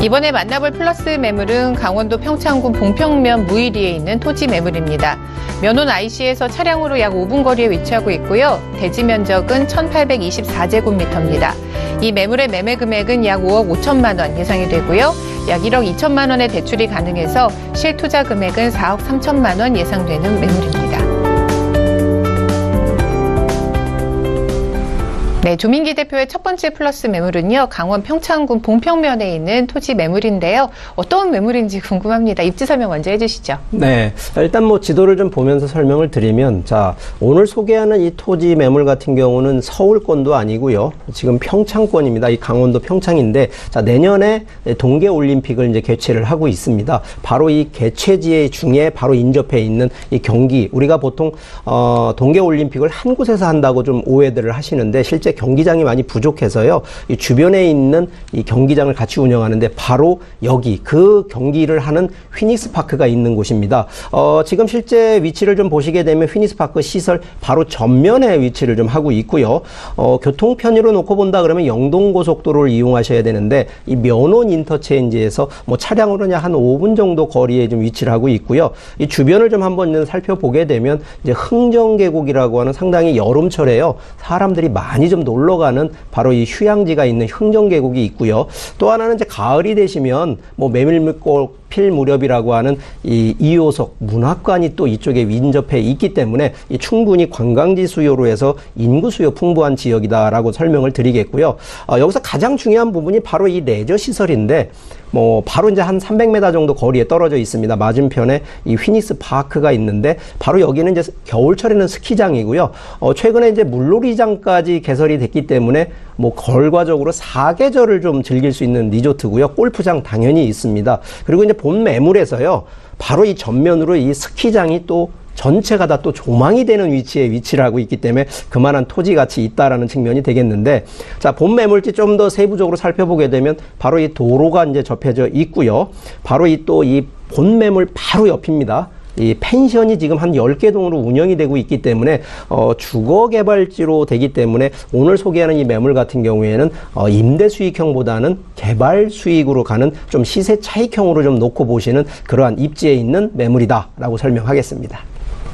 이번에 만나볼 플러스 매물은 강원도 평창군 봉평면 무이리에 있는 토지 매물입니다. 면원 IC에서 차량으로 약 5분 거리에 위치하고 있고요. 대지 면적은 1824제곱미터입니다. 이 매물의 매매 금액은 약 5억 5천만 원 예상이 되고요. 약 1억 2천만 원의 대출이 가능해서 실투자 금액은 4억 3천만 원 예상되는 매물입니다. 네, 조민기 대표의 첫 번째 플러스 매물은요, 강원 평창군 봉평면에 있는 토지 매물인데요. 어떤 매물인지 궁금합니다. 입지 설명 먼저 해주시죠. 네, 일단 뭐 지도를 좀 보면서 설명을 드리면, 자, 오늘 소개하는 이 토지 매물 같은 경우는 서울권도 아니고요. 지금 평창권입니다. 이 강원도 평창인데, 자, 내년에 동계올림픽을 이제 개최를 하고 있습니다. 바로 이 개최지 중에 바로 인접해 있는 이 경기, 우리가 보통 동계올림픽을 한 곳에서 한다고 좀 오해들을 하시는데 실제 경기장이 많이 부족해서요. 이 주변에 있는 이 경기장을 같이 운영하는데 바로 여기 그 경기를 하는 휘닉스 파크가 있는 곳입니다. 지금 실제 위치를 좀 보시게 되면 휘닉스 파크 시설 바로 전면에 위치를 좀 하고 있고요. 교통 편의로 놓고 본다 그러면 영동고속도로를 이용하셔야 되는데 이 면원 인터체인지에서 뭐 차량으로는 한 5분 정도 거리에 좀 위치를 하고 있고요. 이 주변을 좀 한번 살펴보게 되면 이제 흥정계곡이라고 하는 상당히 여름철에요. 사람들이 많이 좀 놀러 가는 바로 이 휴양지가 있는 흥정계곡이 있고요. 또 하나는 이제 가을이 되시면 뭐 메밀꽃 필 무렵이라고 하는 이 2호석 문학관이 또 이쪽에 인접해 있기 때문에 이 충분히 관광지 수요로 해서 인구 수요 풍부한 지역이다라고 설명을 드리겠고요. 여기서 가장 중요한 부분이 바로 이 레저 시설인데 뭐 바로 이제 한 300m 정도 거리에 떨어져 있습니다. 맞은편에 이 휘닉스 파크가 있는데 바로 여기는 이제 겨울철에는 스키장이고요. 최근에 이제 물놀이장까지 개설이 됐기 때문에 뭐 결과적으로 4계절을 좀 즐길 수 있는 리조트고요. 골프장 당연히 있습니다. 그리고 이제 본 매물에서요. 바로 이 전면으로 이 스키장이 또 전체가 다 또 조망이 되는 위치에 위치를 하고 있기 때문에 그만한 토지 가치 있다라는 측면이 되겠는데, 자, 본 매물지 좀 더 세부적으로 살펴보게 되면 바로 이 도로가 이제 접해져 있고요. 바로 이 또 이 본 매물 바로 옆입니다. 이 펜션이 지금 한 10개 동으로 운영이 되고 있기 때문에 주거 개발지로 되기 때문에 오늘 소개하는 이 매물 같은 경우에는 임대 수익형보다는 개발 수익으로 가는 좀 시세 차익형으로 좀 놓고 보시는 그러한 입지에 있는 매물이다라고 설명하겠습니다.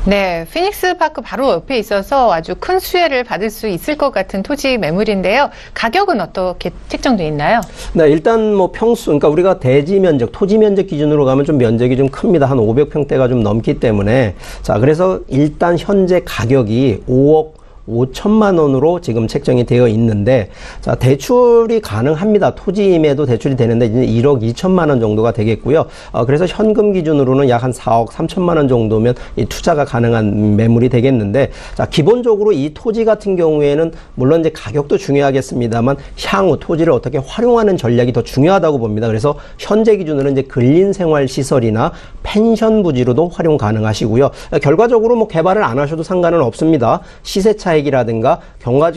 네, 피닉스 파크 바로 옆에 있어서 아주 큰 수혜를 받을 수 있을 것 같은 토지 매물인데요. 가격은 어떻게 책정돼 있나요? 네, 일단 뭐 평수, 그러니까 우리가 대지 면적, 토지 면적 기준으로 가면 좀 면적이 좀 큽니다. 한 500평대가 좀 넘기 때문에. 자, 그래서 일단 현재 가격이 5억 5천만 원으로 지금 책정이 되어 있는데, 자, 대출이 가능합니다. 토지임에도 대출이 되는데 이제 1억 2천만 원 정도가 되겠고요. 그래서 현금 기준으로는 약 한 4억 3천만 원 정도면 이 투자가 가능한 매물이 되겠는데, 자, 기본적으로 이 토지 같은 경우에는 물론 이제 가격도 중요하겠습니다만 향후 토지를 어떻게 활용하는 전략이 더 중요하다고 봅니다. 그래서 현재 기준으로는 이제 근린생활시설이나 펜션 부지로도 활용 가능하시고요. 결과적으로 뭐 개발을 안 하셔도 상관은 없습니다. 시세 차익이라든가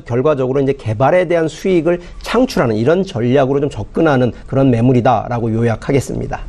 결과적으로 이제 개발에 대한 수익을 창출하는 이런 전략으로 좀 접근하는 그런 매물이다라고 요약하겠습니다.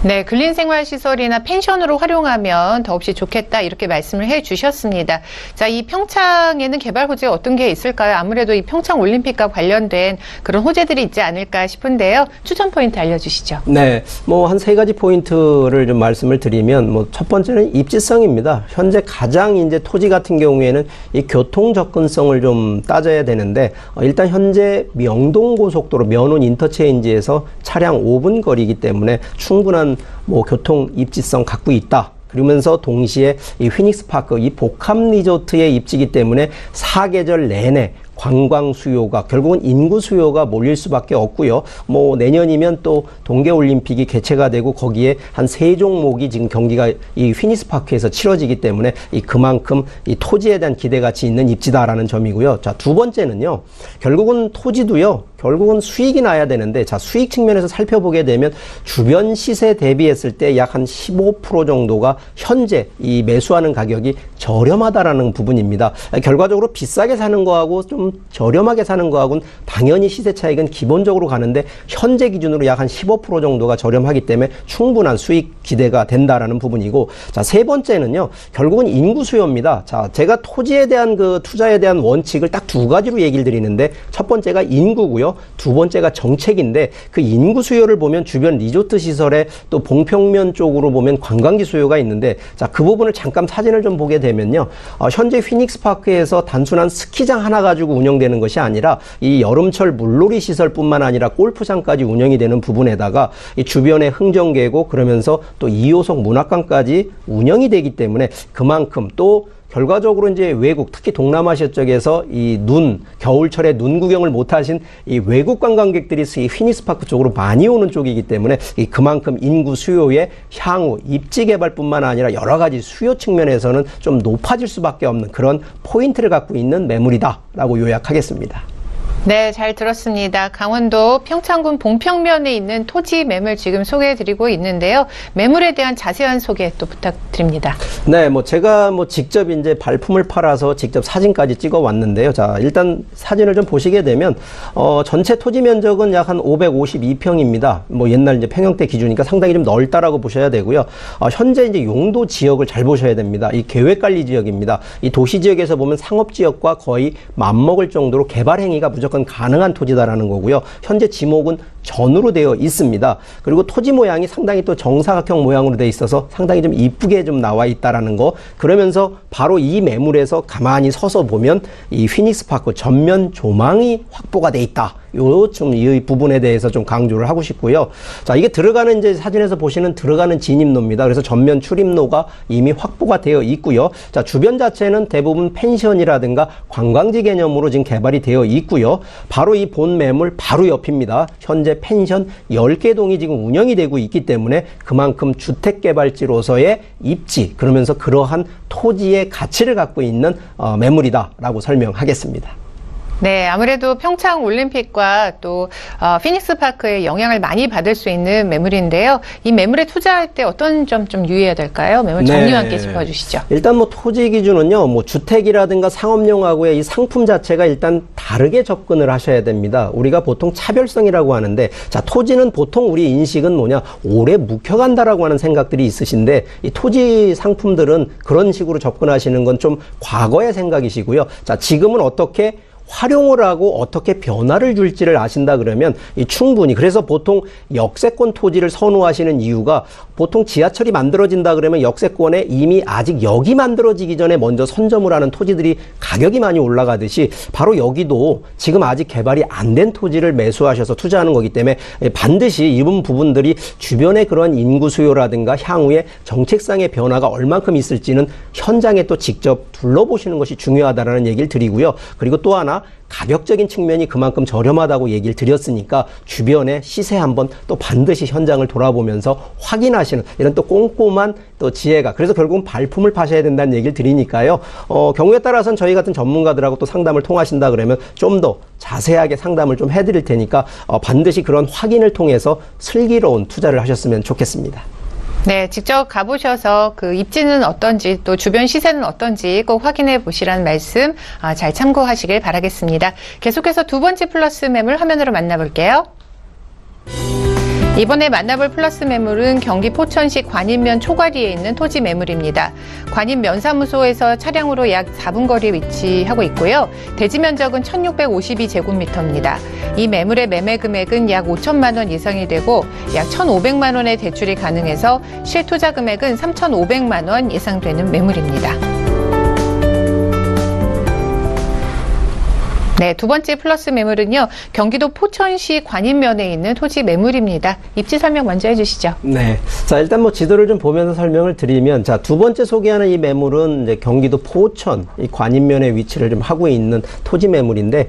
네, 근린생활시설이나 펜션으로 활용하면 더없이 좋겠다 이렇게 말씀을 해 주셨습니다. 자, 이 평창에는 개발 호재 어떤 게 있을까요? 아무래도 이 평창 올림픽과 관련된 그런 호재들이 있지 않을까 싶은데요. 추천 포인트 알려주시죠. 네, 뭐 한 3가지 포인트를 좀 말씀을 드리면, 뭐 첫 번째는 입지성입니다. 현재 가장 이제 토지 같은 경우에는 이 교통 접근성을 좀 따져야 되는데, 일단 현재 명동고속도로 면원 인터체인지에서 차량 5분 거리이기 때문에 충분한 뭐 교통 입지성 갖고 있다. 그러면서 동시에 이 휘닉스 파크, 이 복합 리조트의 입지이기 때문에 사계절 내내 관광 수요가, 결국은 인구 수요가 몰릴 수밖에 없고요. 뭐 내년이면 또 동계올림픽이 개최가 되고 거기에 한 3종목이 지금 경기가 이 휘닉스 파크에서 치러지기 때문에 이 그만큼 이 토지에 대한 기대가치 있는 입지다라는 점이고요. 자, 두 번째는요. 결국은 토지도요. 결국은 수익이 나야 되는데, 자, 수익 측면에서 살펴보게 되면 주변 시세 대비했을 때 약 한 15% 정도가 현재 이 매수하는 가격이 저렴하다라는 부분입니다. 결과적으로 비싸게 사는 거하고 좀 저렴하게 사는 거하고는 당연히 시세 차익은 기본적으로 가는데, 현재 기준으로 약 한 15% 정도가 저렴하기 때문에 충분한 수익 기대가 된다라는 부분이고, 자, 세 번째는요. 결국은 인구 수요입니다. 자, 제가 토지에 대한 그 투자에 대한 원칙을 딱 2가지로 얘기를 드리는데, 첫 번째가 인구고요. 두 번째가 정책인데, 그 인구 수요를 보면 주변 리조트 시설에 또 봉평면 쪽으로 보면 관광지 수요가 있는데, 자, 그 부분을 잠깐 사진을 좀 보게 되면요. 현재 휘닉스 파크에서 단순한 스키장 하나 가지고 운영되는 것이 아니라 이 여름철 물놀이 시설뿐만 아니라 골프장까지 운영이 되는 부분에다가 이 주변에 흥정계곡, 그러면서 또 2호석 문학관까지 운영이 되기 때문에 그만큼 또 결과적으로 이제 외국, 특히 동남아시아 쪽에서 이 겨울철에 눈 구경을 못 하신 이 외국 관광객들이 이 휘닉스 파크 쪽으로 많이 오는 쪽이기 때문에 이 그만큼 인구 수요의 향후 입지 개발뿐만 아니라 여러 가지 수요 측면에서는 좀 높아질 수밖에 없는 그런 포인트를 갖고 있는 매물이다라고 요약하겠습니다. 네, 잘 들었습니다. 강원도 평창군 봉평면에 있는 토지 매물 지금 소개해드리고 있는데요. 매물에 대한 자세한 소개 또 부탁드립니다. 네, 뭐 제가 뭐 직접 이제 발품을 팔아서 직접 사진까지 찍어 왔는데요. 자, 일단 사진을 좀 보시게 되면 전체 토지 면적은 약 한 552평입니다. 뭐 옛날 이제 평형대 기준이니까 상당히 좀 넓다라고 보셔야 되고요. 현재 이제 용도 지역을 잘 보셔야 됩니다. 이 계획관리 지역입니다. 이 도시 지역에서 보면 상업 지역과 거의 맞먹을 정도로 개발 행위가 무조건 가능한 토지다라는 거고요. 현재 지목은 전으로 되어 있습니다. 그리고 토지 모양이 상당히 또 정사각형 모양으로 되어 있어서 상당히 좀 이쁘게 좀 나와 있다라는 거. 그러면서 바로 이 매물에서 가만히 서서 보면 이 휘닉스 파크 전면 조망이 확보가 돼 있다. 이 부분에 대해서 좀 강조를 하고 싶고요. 자, 이게 들어가는 이제 사진에서 보시는 들어가는 진입로입니다. 그래서 전면 출입로가 이미 확보가 되어 있고요. 자, 주변 자체는 대부분 펜션이라든가 관광지 개념으로 지금 개발이 되어 있고요. 바로 이 본 매물 바로 옆입니다. 현재 펜션 10개 동이 지금 운영이 되고 있기 때문에 그만큼 주택개발지로서의 입지, 그러면서 그러한 토지의 가치를 갖고 있는 매물이다라고 설명하겠습니다. 네, 아무래도 평창 올림픽과 또 피닉스 파크의 영향을 많이 받을 수 있는 매물인데요. 이 매물에 투자할 때 어떤 점 좀 유의해야 될까요? 매물 정리와 함께 짚어주시죠. 일단 뭐 토지 기준은요, 뭐 주택이라든가 상업용하고의 이 상품 자체가 일단 다르게 접근을 하셔야 됩니다. 우리가 보통 차별성이라고 하는데, 자, 토지는 보통 우리 인식은 뭐냐, 오래 묵혀간다라고 하는 생각들이 있으신데, 이 토지 상품들은 그런 식으로 접근하시는 건 좀 과거의 생각이시고요. 자, 지금은 어떻게 활용을 하고 어떻게 변화를 줄지를 아신다 그러면 충분히, 그래서 보통 역세권 토지를 선호하시는 이유가, 보통 지하철이 만들어진다 그러면 역세권에 이미 아직 역이 만들어지기 전에 먼저 선점을 하는 토지들이 가격이 많이 올라가듯이, 바로 여기도 지금 아직 개발이 안 된 토지를 매수하셔서 투자하는 거기 때문에 반드시 이런 부분들이 주변의 그런 인구 수요라든가 향후에 정책상의 변화가 얼만큼 있을지는 현장에 또 직접 둘러보시는 것이 중요하다라는 얘기를 드리고요. 그리고 또 하나, 가격적인 측면이 그만큼 저렴하다고 얘기를 드렸으니까 주변의 시세 한번 또 반드시 현장을 돌아보면서 확인하시는 이런 또 꼼꼼한 또 지혜가, 그래서 결국은 발품을 파셔야 된다는 얘기를 드리니까요. 경우에 따라서는 저희 같은 전문가들하고 또 상담을 통하신다 그러면 좀 더 자세하게 상담을 좀 해드릴 테니까 반드시 그런 확인을 통해서 슬기로운 투자를 하셨으면 좋겠습니다. 네, 직접 가보셔서 그 입지는 어떤지 또 주변 시세는 어떤지 꼭 확인해 보시라는 말씀 잘 참고하시길 바라겠습니다. 계속해서 두 번째 플러스 매물 화면으로 만나볼게요. 이번에 만나볼 플러스 매물은 경기 포천시 관인면 초과리에 있는 토지 매물입니다. 관인면 사무소에서 차량으로 약 4분 거리에 위치하고 있고요. 대지 면적은 1652제곱미터입니다. 이 매물의 매매 금액은 약 5천만 원 이상이 되고 약 1,500만 원의 대출이 가능해서 실투자 금액은 3,500만 원 이상 되는 매물입니다. 네, 두 번째 플러스 매물은요, 경기도 포천시 관인면에 있는 토지 매물입니다. 입지 설명 먼저 해주시죠. 네. 자, 일단 뭐 지도를 좀 보면서 설명을 드리면, 자, 두 번째 소개하는 이 매물은 이제 경기도 포천, 이 관인면에 위치를 좀 하고 있는 토지 매물인데,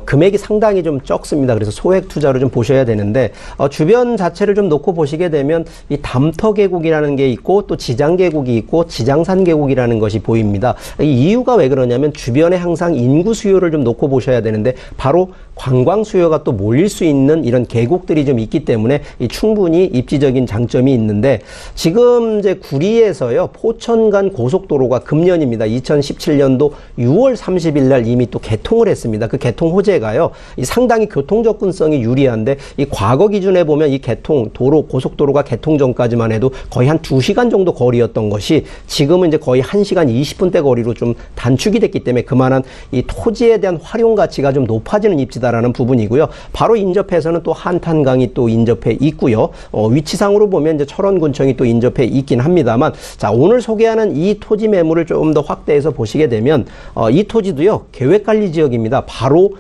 금액이 상당히 좀 적습니다. 그래서 소액 투자로 좀 보셔야 되는데, 주변 자체를 좀 놓고 보시게 되면, 이 담터 계곡이라는 게 있고, 또 지장 계곡이 있고, 지장산 계곡이라는 것이 보입니다. 이 이유가 왜 그러냐면, 주변에 항상 인구 수요를 좀 놓고 보셔야 되는데, 바로 관광 수요가 또 몰릴 수 있는 이런 계곡들이 좀 있기 때문에 충분히 입지적인 장점이 있는데, 지금 이제 구리에서요, 포천 간 고속도로가 금년입니다. 2017년도 6월 30일 날 이미 또 개통을 했습니다. 그 개통 호재가요, 상당히 교통 접근성이 유리한데, 이 과거 기준에 보면 이 개통 도로 고속도로가 개통 전까지만 해도 거의 한 2시간 정도 거리였던 것이 지금은 이제 거의 1시간 20분대 거리로 좀 단축이 됐기 때문에 그만한 이 토지에 대한 활용 가치가 좀 높아지는 입지다라는 부분이고요. 바로 인접해서는 또 한탄강이 또 인접해 있고요. 위치상으로 보면 이제 철원군청이 또 인접해 있긴 합니다만, 자, 오늘 소개하는 이 토지 매물을 좀 더 확대해서 보시게 되면 이 토지도요, 계획관리 지역입니다. 바로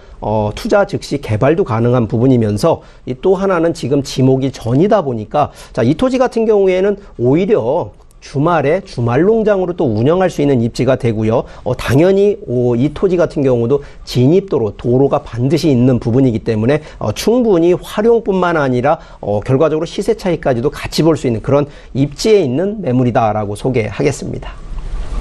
투자 즉시 개발도 가능한 부분이면서 또 하나는 지금 지목이 전이다 보니까, 자, 이 토지 같은 경우에는 오히려 주말에 주말 농장으로 또 운영할 수 있는 입지가 되고요. 당연히 이 토지 같은 경우도 진입도로, 도로가 반드시 있는 부분이기 때문에 충분히 활용뿐만 아니라 결과적으로 시세 차이까지도 같이 볼 수 있는 그런 입지에 있는 매물이다라고 소개하겠습니다.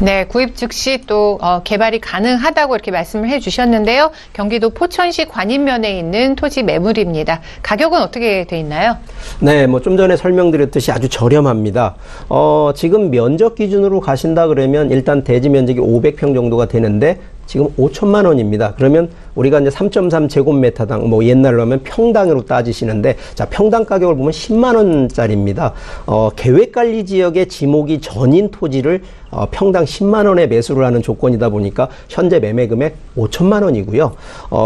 네, 구입 즉시 또 개발이 가능하다고 이렇게 말씀을 해주셨는데요. 경기도 포천시 관인면에 있는 토지 매물입니다. 가격은 어떻게 돼 있나요? 네, 뭐 좀 전에 설명드렸듯이 아주 저렴합니다. 지금 면적 기준으로 가신다 그러면 일단 대지 면적이 500평 정도가 되는데 지금 5천만 원입니다. 그러면 우리가 이제 3.3제곱미터당, 뭐 옛날로 하면 평당으로 따지시는데, 자, 평당 가격을 보면 10만 원짜리입니다. 계획관리 지역의 지목이 전인 토지를 평당 10만 원에 매수를 하는 조건이다 보니까 현재 매매 금액 5천만 원이고요.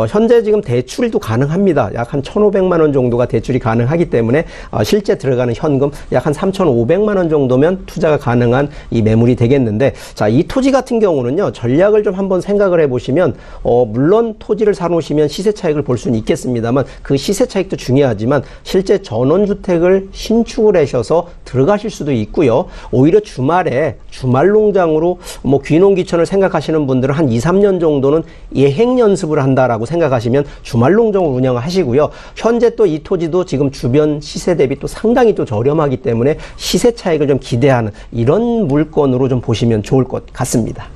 현재 지금 대출도 가능합니다. 약 한 1,500만 원 정도가 대출이 가능하기 때문에 실제 들어가는 현금 약 한 3,500만 원 정도면 투자가 가능한 이 매물이 되겠는데, 자, 이 토지 같은 경우는요, 전략을 좀 한번 생각을 해보시면, 물론 토지를 사놓으시면 시세 차익을 볼 수는 있겠습니다만, 그 시세 차익도 중요하지만 실제 전원주택을 신축을 하셔서 들어가실 수도 있고요. 오히려 주말에 주말 농장으로 뭐 귀농귀촌을 생각하시는 분들은 한 2, 3년 정도는 예행 연습을 한다라고 생각하시면 주말 농장을 운영하시고요. 현재 또 이 토지도 지금 주변 시세 대비 또 상당히 또 저렴하기 때문에 시세 차익을 좀 기대하는 이런 물건으로 좀 보시면 좋을 것 같습니다.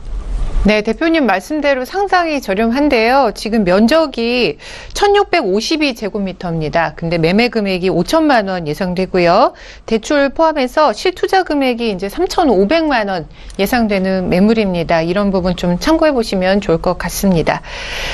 네, 대표님 말씀대로 상당히 저렴한데요. 지금 면적이 1652제곱미터입니다. 근데 매매 금액이 5천만 원 예상되고요. 대출 포함해서 실투자 금액이 이제 3,500만 원 예상되는 매물입니다. 이런 부분 좀 참고해 보시면 좋을 것 같습니다.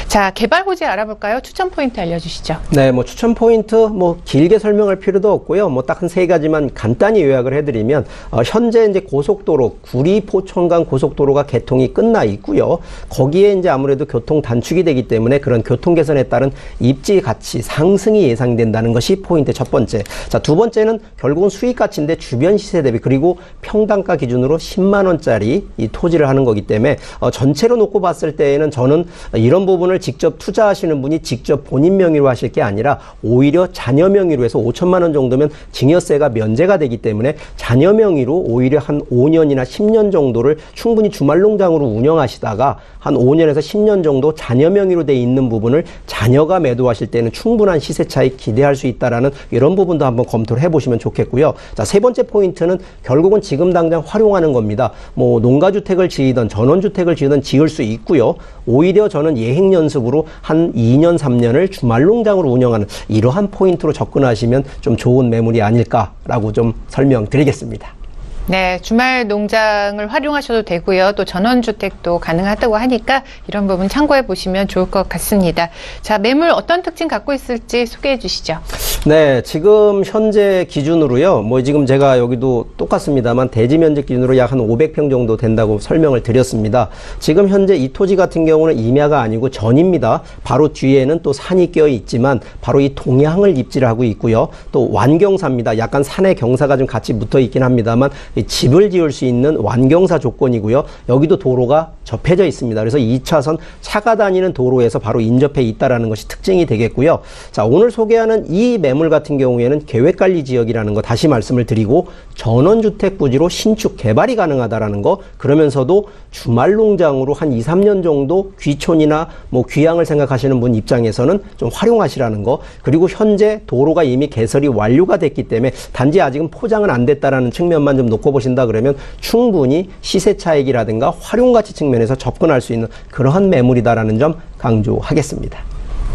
자, 개발 호재 알아볼까요? 추천 포인트 알려주시죠. 네, 뭐 추천 포인트 뭐 길게 설명할 필요도 없고요. 뭐 딱 한 3가지만 간단히 요약을 해드리면 현재 이제 고속도로 구리 포천간 고속도로가 개통이 끝나 있고요. 거기에 이제 아무래도 교통 단축이 되기 때문에 그런 교통 개선에 따른 입지 가치 상승이 예상된다는 것이 포인트 첫 번째. 자, 두 번째는 결국은 수익 가치인데 주변 시세 대비 그리고 평당가 기준으로 10만 원짜리 이 토지를 하는 거기 때문에 전체로 놓고 봤을 때에는 저는 이런 부분을 직접 투자하시는 분이 직접 본인 명의로 하실 게 아니라 오히려 자녀 명의로 해서 5천만 원 정도면 증여세가 면제가 되기 때문에 자녀 명의로 오히려 한 5년이나 10년 정도를 충분히 주말농장으로 운영하시다가 한 5년에서 10년 정도 자녀 명의로 돼 있는 부분을 자녀가 매도하실 때는 충분한 시세 차익 기대할 수 있다라는 이런 부분도 한번 검토를 해보시면 좋겠고요. 자, 세 번째 포인트는 결국은 지금 당장 활용하는 겁니다. 뭐 농가주택을 지으든 전원주택을 지으든 지을 수 있고요. 오히려 저는 예행연습으로 한 2년, 3년을 주말농장으로 운영하는 이러한 포인트로 접근하시면 좀 좋은 매물이 아닐까라고 좀 설명드리겠습니다. 네, 주말 농장을 활용하셔도 되고요. 또 전원주택도 가능하다고 하니까 이런 부분 참고해 보시면 좋을 것 같습니다. 자, 매물 어떤 특징 갖고 있을지 소개해 주시죠. 네, 지금 현재 기준으로요. 뭐 지금 제가 여기도 똑같습니다만 대지 면적 기준으로 약 한 500평 정도 된다고 설명을 드렸습니다. 지금 현재 이 토지 같은 경우는 임야가 아니고 전입니다. 바로 뒤에는 또 산이 껴 있지만 바로 이 동향을 입지를 하고 있고요. 또 완경사입니다. 약간 산의 경사가 좀 같이 붙어 있긴 합니다만 집을 지을 수 있는 완경사 조건이고요. 여기도 도로가 접해져 있습니다. 그래서 2차선 차가 다니는 도로에서 바로 인접해 있다라는 것이 특징이 되겠고요. 자, 오늘 소개하는 이 매물 같은 경우에는 계획관리 지역이라는 거 다시 말씀을 드리고 전원주택 부지로 신축 개발이 가능하다라는 거, 그러면서도 주말농장으로 한 2, 3년 정도 귀촌이나 뭐 귀향을 생각하시는 분 입장에서는 좀 활용하시라는 거, 그리고 현재 도로가 이미 개설이 완료가 됐기 때문에 단지 아직은 포장은 안 됐다라는 측면만 좀 놓고 보신다 그러면 충분히 시세 차익이라든가 활용가치 측면에서 접근할 수 있는 그러한 매물이다라는 점 강조하겠습니다.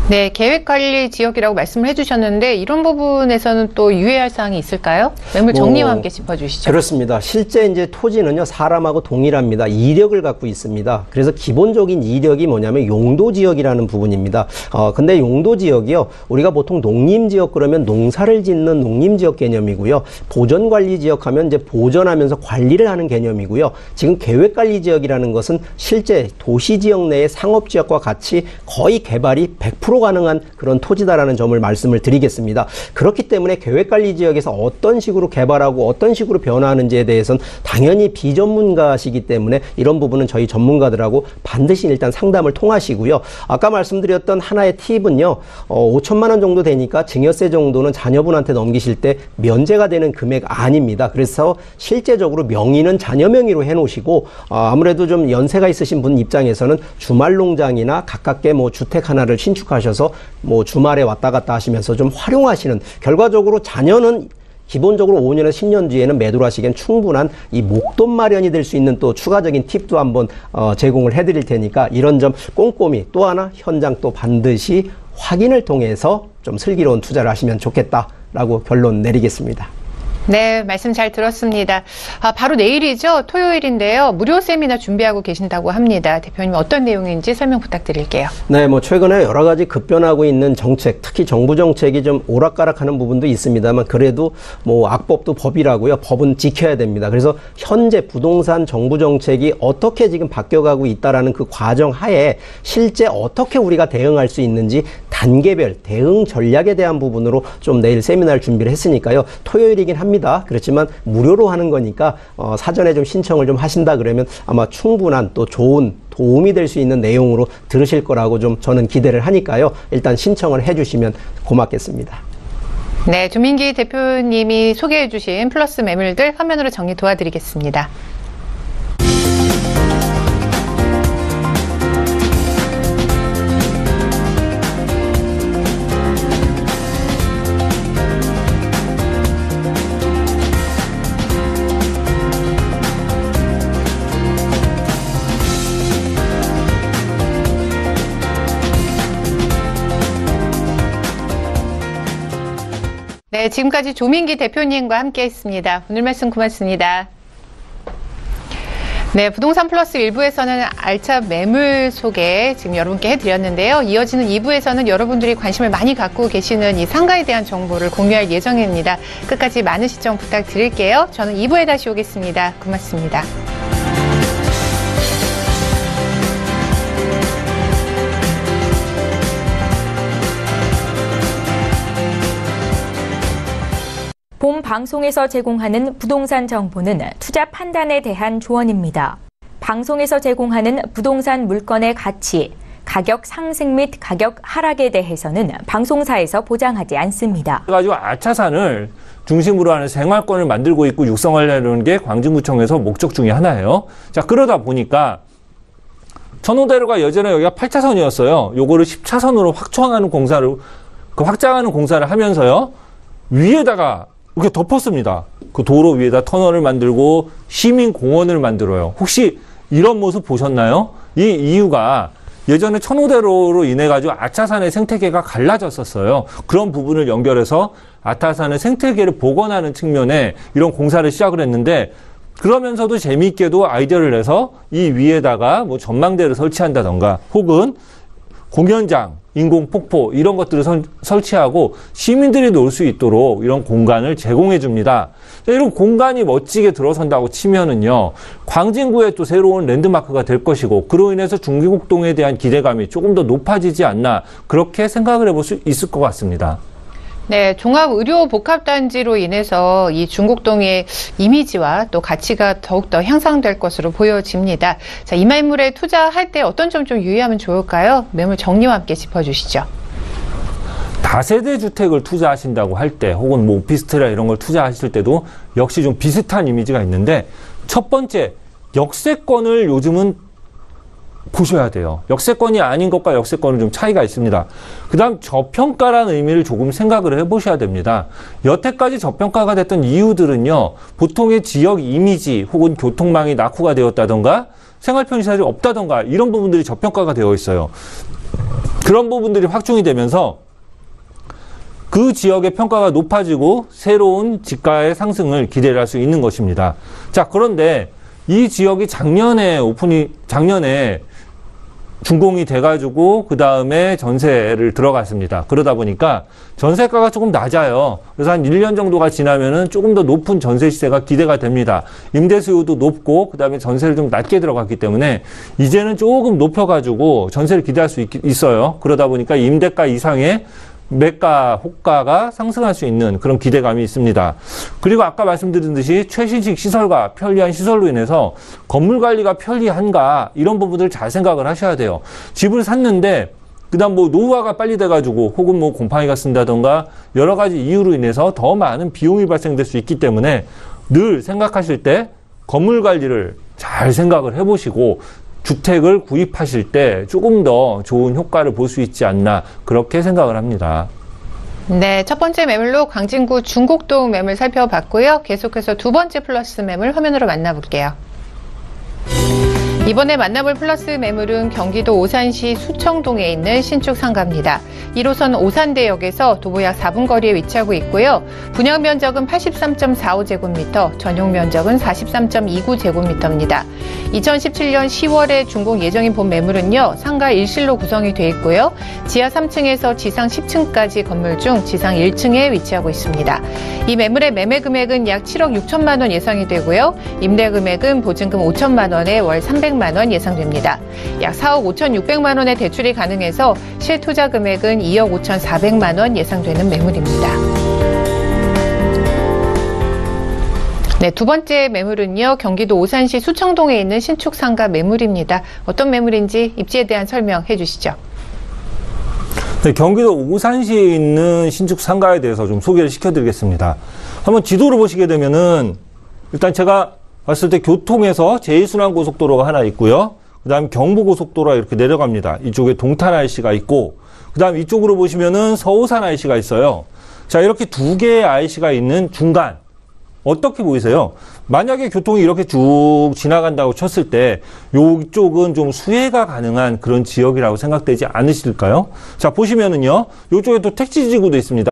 네, 계획관리 지역이라고 말씀을 해주셨는데 이런 부분에서는 또 유의할 사항이 있을까요? 매물 정리와 함께 짚어주시죠. 그렇습니다. 실제 이제 토지는요, 사람하고 동일합니다. 이력을 갖고 있습니다. 그래서 기본적인 이력이 뭐냐면 용도 지역이라는 부분입니다. 근데 용도 지역이요, 우리가 보통 농림 지역 그러면 농사를 짓는 농림 지역 개념이고요. 보전 관리 지역 하면 이제 보전하면서 관리를 하는 개념이고요. 지금 계획 관리 지역이라는 것은 실제 도시 지역 내의 상업 지역과 같이 거의 개발이 100% 가능한 그런 토지다라는 점을 말씀을 드리겠습니다. 그렇기 때문에 계획관리 지역에서 어떤 식으로 개발하고 어떤 식으로 변화하는지에 대해서는 당연히 비전문가시기 때문에 이런 부분은 저희 전문가들하고 반드시 일단 상담을 통하시고요. 아까 말씀드렸던 하나의 팁은요, 5천만 원 정도 되니까 증여세 정도는 자녀분한테 넘기실 때 면제가 되는 금액 아닙니다. 그래서 실제적으로 명의는 자녀 명의로 해놓으시고 아무래도 좀 연세가 있으신 분 입장에서는 주말농장이나 가깝게 뭐 주택 하나를 신축하셔서 뭐 주말에 왔다 갔다 하시면서 좀 활용하시는, 결과적으로 자녀는 기본적으로 5년에서 10년 뒤에는 매도를 하시기엔 충분한 이 목돈 마련이 될 수 있는 또 추가적인 팁도 한번 제공을 해드릴 테니까 이런 점 꼼꼼히 또 하나 현장 또 반드시 확인을 통해서 좀 슬기로운 투자를 하시면 좋겠다라고 결론 내리겠습니다. 네, 말씀 잘 들었습니다. 바로 내일이죠. 토요일인데요. 무료 세미나 준비하고 계신다고 합니다. 대표님 어떤 내용인지 설명 부탁드릴게요. 네, 뭐 최근에 여러 가지 급변하고 있는 정책, 특히 정부 정책이 좀 오락가락하는 부분도 있습니다만 그래도 뭐 악법도 법이라고요. 법은 지켜야 됩니다. 그래서 현재 부동산 정부 정책이 어떻게 지금 바뀌어가고 있다라는 그 과정 하에 실제 어떻게 우리가 대응할 수 있는지 단계별 대응 전략에 대한 부분으로 좀 내일 세미나를 준비를 했으니까요. 토요일이긴 합니다. 그렇지만 무료로 하는 거니까 사전에 좀 신청을 좀 하신다 그러면 아마 충분한 또 좋은 도움이 될 수 있는 내용으로 들으실 거라고 좀 저는 기대를 하니까요. 일단 신청을 해주시면 고맙겠습니다. 네, 조민기 대표님이 소개해 주신 플러스 매물들 화면으로 정리 도와드리겠습니다. 네, 지금까지 조민기 대표님과 함께했습니다. 오늘 말씀 고맙습니다. 네, 부동산 플러스 1부에서는 알짜 매물 소개 지금 여러분께 해드렸는데요. 이어지는 2부에서는 여러분들이 관심을 많이 갖고 계시는 이 상가에 대한 정보를 공유할 예정입니다. 끝까지 많은 시청 부탁드릴게요. 저는 2부에 다시 오겠습니다. 고맙습니다. 본 방송에서 제공하는 부동산 정보는 투자 판단에 대한 조언입니다. 방송에서 제공하는 부동산 물건의 가치, 가격 상승 및 가격 하락에 대해서는 방송사에서 보장하지 않습니다. 그래가지고 아차산을 중심으로 하는 생활권을 만들고 있고 육성하려는 게 광진구청에서 목적 중에 하나예요. 자, 그러다 보니까 천호대로가 예전에 여기가 8차선이었어요. 요거를 10차선으로 확장하는 공사를 하면서요. 위에다가 이렇게 덮었습니다. 그 도로 위에다 터널을 만들고 시민공원을 만들어요. 혹시 이런 모습 보셨나요? 이 이유가 예전에 천호대로로 인해 가지고 아차산의 생태계가 갈라졌었어요. 그런 부분을 연결해서 아차산의 생태계를 복원하는 측면에 이런 공사를 시작을 했는데, 그러면서도 재미있게도 아이디어를 내서 이 위에다가 뭐 전망대를 설치한다던가 혹은 공연장, 인공폭포 이런 것들을 설치하고 시민들이 놀 수 있도록 이런 공간을 제공해 줍니다. 이런 공간이 멋지게 들어선다고 치면은요, 광진구에 또 새로운 랜드마크가 될 것이고, 그로 인해서 중기곡동에 대한 기대감이 조금 더 높아지지 않나, 그렇게 생각을 해볼 수 있을 것 같습니다. 네, 종합의료복합단지로 인해서 이 중곡동의 이미지와 또 가치가 더욱더 향상될 것으로 보여집니다. 자, 이 매물에 투자할 때 어떤 점 좀 유의하면 좋을까요? 매물 정리와 함께 짚어주시죠. 다세대 주택을 투자하신다고 할 때, 혹은 뭐 오피스텔이나 이런 걸 투자하실 때도 역시 좀 비슷한 이미지가 있는데, 첫 번째, 역세권을 요즘은 보셔야 돼요. 역세권이 아닌 것과 역세권은 좀 차이가 있습니다. 그 다음 저평가라는 의미를 조금 생각을 해보셔야 됩니다. 여태까지 저평가가 됐던 이유들은요, 보통의 지역 이미지 혹은 교통망이 낙후가 되었다던가 생활편의시설이 없다던가 이런 부분들이 저평가가 되어 있어요. 그런 부분들이 확충이 되면서 그 지역의 평가가 높아지고 새로운 집가의 상승을 기대를 할 수 있는 것입니다. 자, 그런데 이 지역이 작년에 준공이 돼가지고 그 다음에 전세를 들어갔습니다. 그러다 보니까 전세가가 조금 낮아요. 그래서 한 1년 정도가 지나면은 조금 더 높은 전세 시세가 기대가 됩니다. 임대 수요도 높고 그 다음에 전세를 좀 낮게 들어갔기 때문에 이제는 조금 높여가지고 전세를 기대할 수 있어요. 그러다 보니까 임대가 이상의 매가, 호가가 상승할 수 있는 그런 기대감이 있습니다. 그리고 아까 말씀드린 듯이 최신식 시설과 편리한 시설로 인해서 건물 관리가 편리한가, 이런 부분들을 잘 생각을 하셔야 돼요. 집을 샀는데 그다음 뭐 노후화가 빨리 돼가지고 혹은 뭐 곰팡이가 쓴다던가 여러 가지 이유로 인해서 더 많은 비용이 발생될 수 있기 때문에 늘 생각하실 때 건물 관리를 잘 생각을 해보시고 주택을 구입하실 때 조금 더 좋은 효과를 볼 수 있지 않나, 그렇게 생각을 합니다. 네, 첫 번째 매물로 광진구 중곡동 매물 살펴봤고요. 계속해서 두 번째 플러스 매물 화면으로 만나볼게요. 이번에 만나볼 플러스 매물은 경기도 오산시 수청동에 있는 신축 상가입니다. 1호선 오산대역에서 도보 약 4분 거리에 위치하고 있고요. 분양 면적은 83.45제곱미터, 전용 면적은 43.29제곱미터입니다. 2017년 10월에 준공 예정인 본 매물은요, 상가 1실로 구성이 되어 있고요. 지하 3층에서 지상 10층까지 건물 중 지상 1층에 위치하고 있습니다. 이 매물의 매매 금액은 약 7억 6천만 원 예상이 되고요. 임대 금액은 보증금 5천만 원에 월 300만 원 예상됩니다. 약 4억 5,600만 원의 대출이 가능해서 실투자 금액은 2억 5,400만 원 예상되는 매물입니다. 네, 두 번째 매물은요, 경기도 오산시 수청동에 있는 신축 상가 매물입니다. 어떤 매물인지 입지에 대한 설명해 주시죠. 네, 경기도 오산시에 있는 신축 상가에 대해서 좀 소개를 시켜드리겠습니다. 한번 지도를 보시게 되면은 일단 제가 봤을 때 교통에서 제1순환고속도로가 하나 있고요. 그 다음 경부고속도로가 이렇게 내려갑니다. 이쪽에 동탄 IC가 있고, 그 다음 이쪽으로 보시면은 서오산 IC가 있어요. 자, 이렇게 두 개의 IC가 있는 중간, 어떻게 보이세요? 만약에 교통이 이렇게 쭉 지나간다고 쳤을 때 이쪽은 좀 수혜가 가능한 그런 지역이라고 생각되지 않으실까요? 자, 보시면은요, 이쪽에 또 택지지구도 있습니다.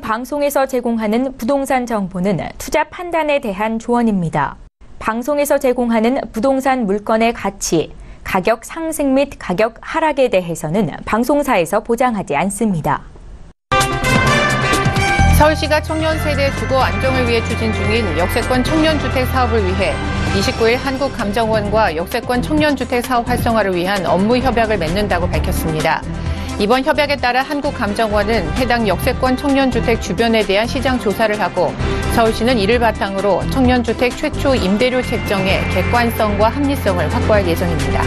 방송에서 제공하는 부동산 정보는 투자 판단에 대한 조언입니다. 방송에서 제공하는 부동산 물건의 가치, 가격 상승 및 가격 하락에 대해서는 방송사에서 보장하지 않습니다. 서울시가 청년 세대 주거 안정을 위해 추진 중인 역세권 청년주택 사업을 위해 29일 한국감정원과 역세권 청년주택 사업 활성화를 위한 업무 협약을 맺는다고 밝혔습니다. 이번 협약에 따라 한국감정원은 해당 역세권 청년주택 주변에 대한 시장 조사를 하고 서울시는 이를 바탕으로 청년주택 최초 임대료 책정의 객관성과 합리성을 확보할 예정입니다.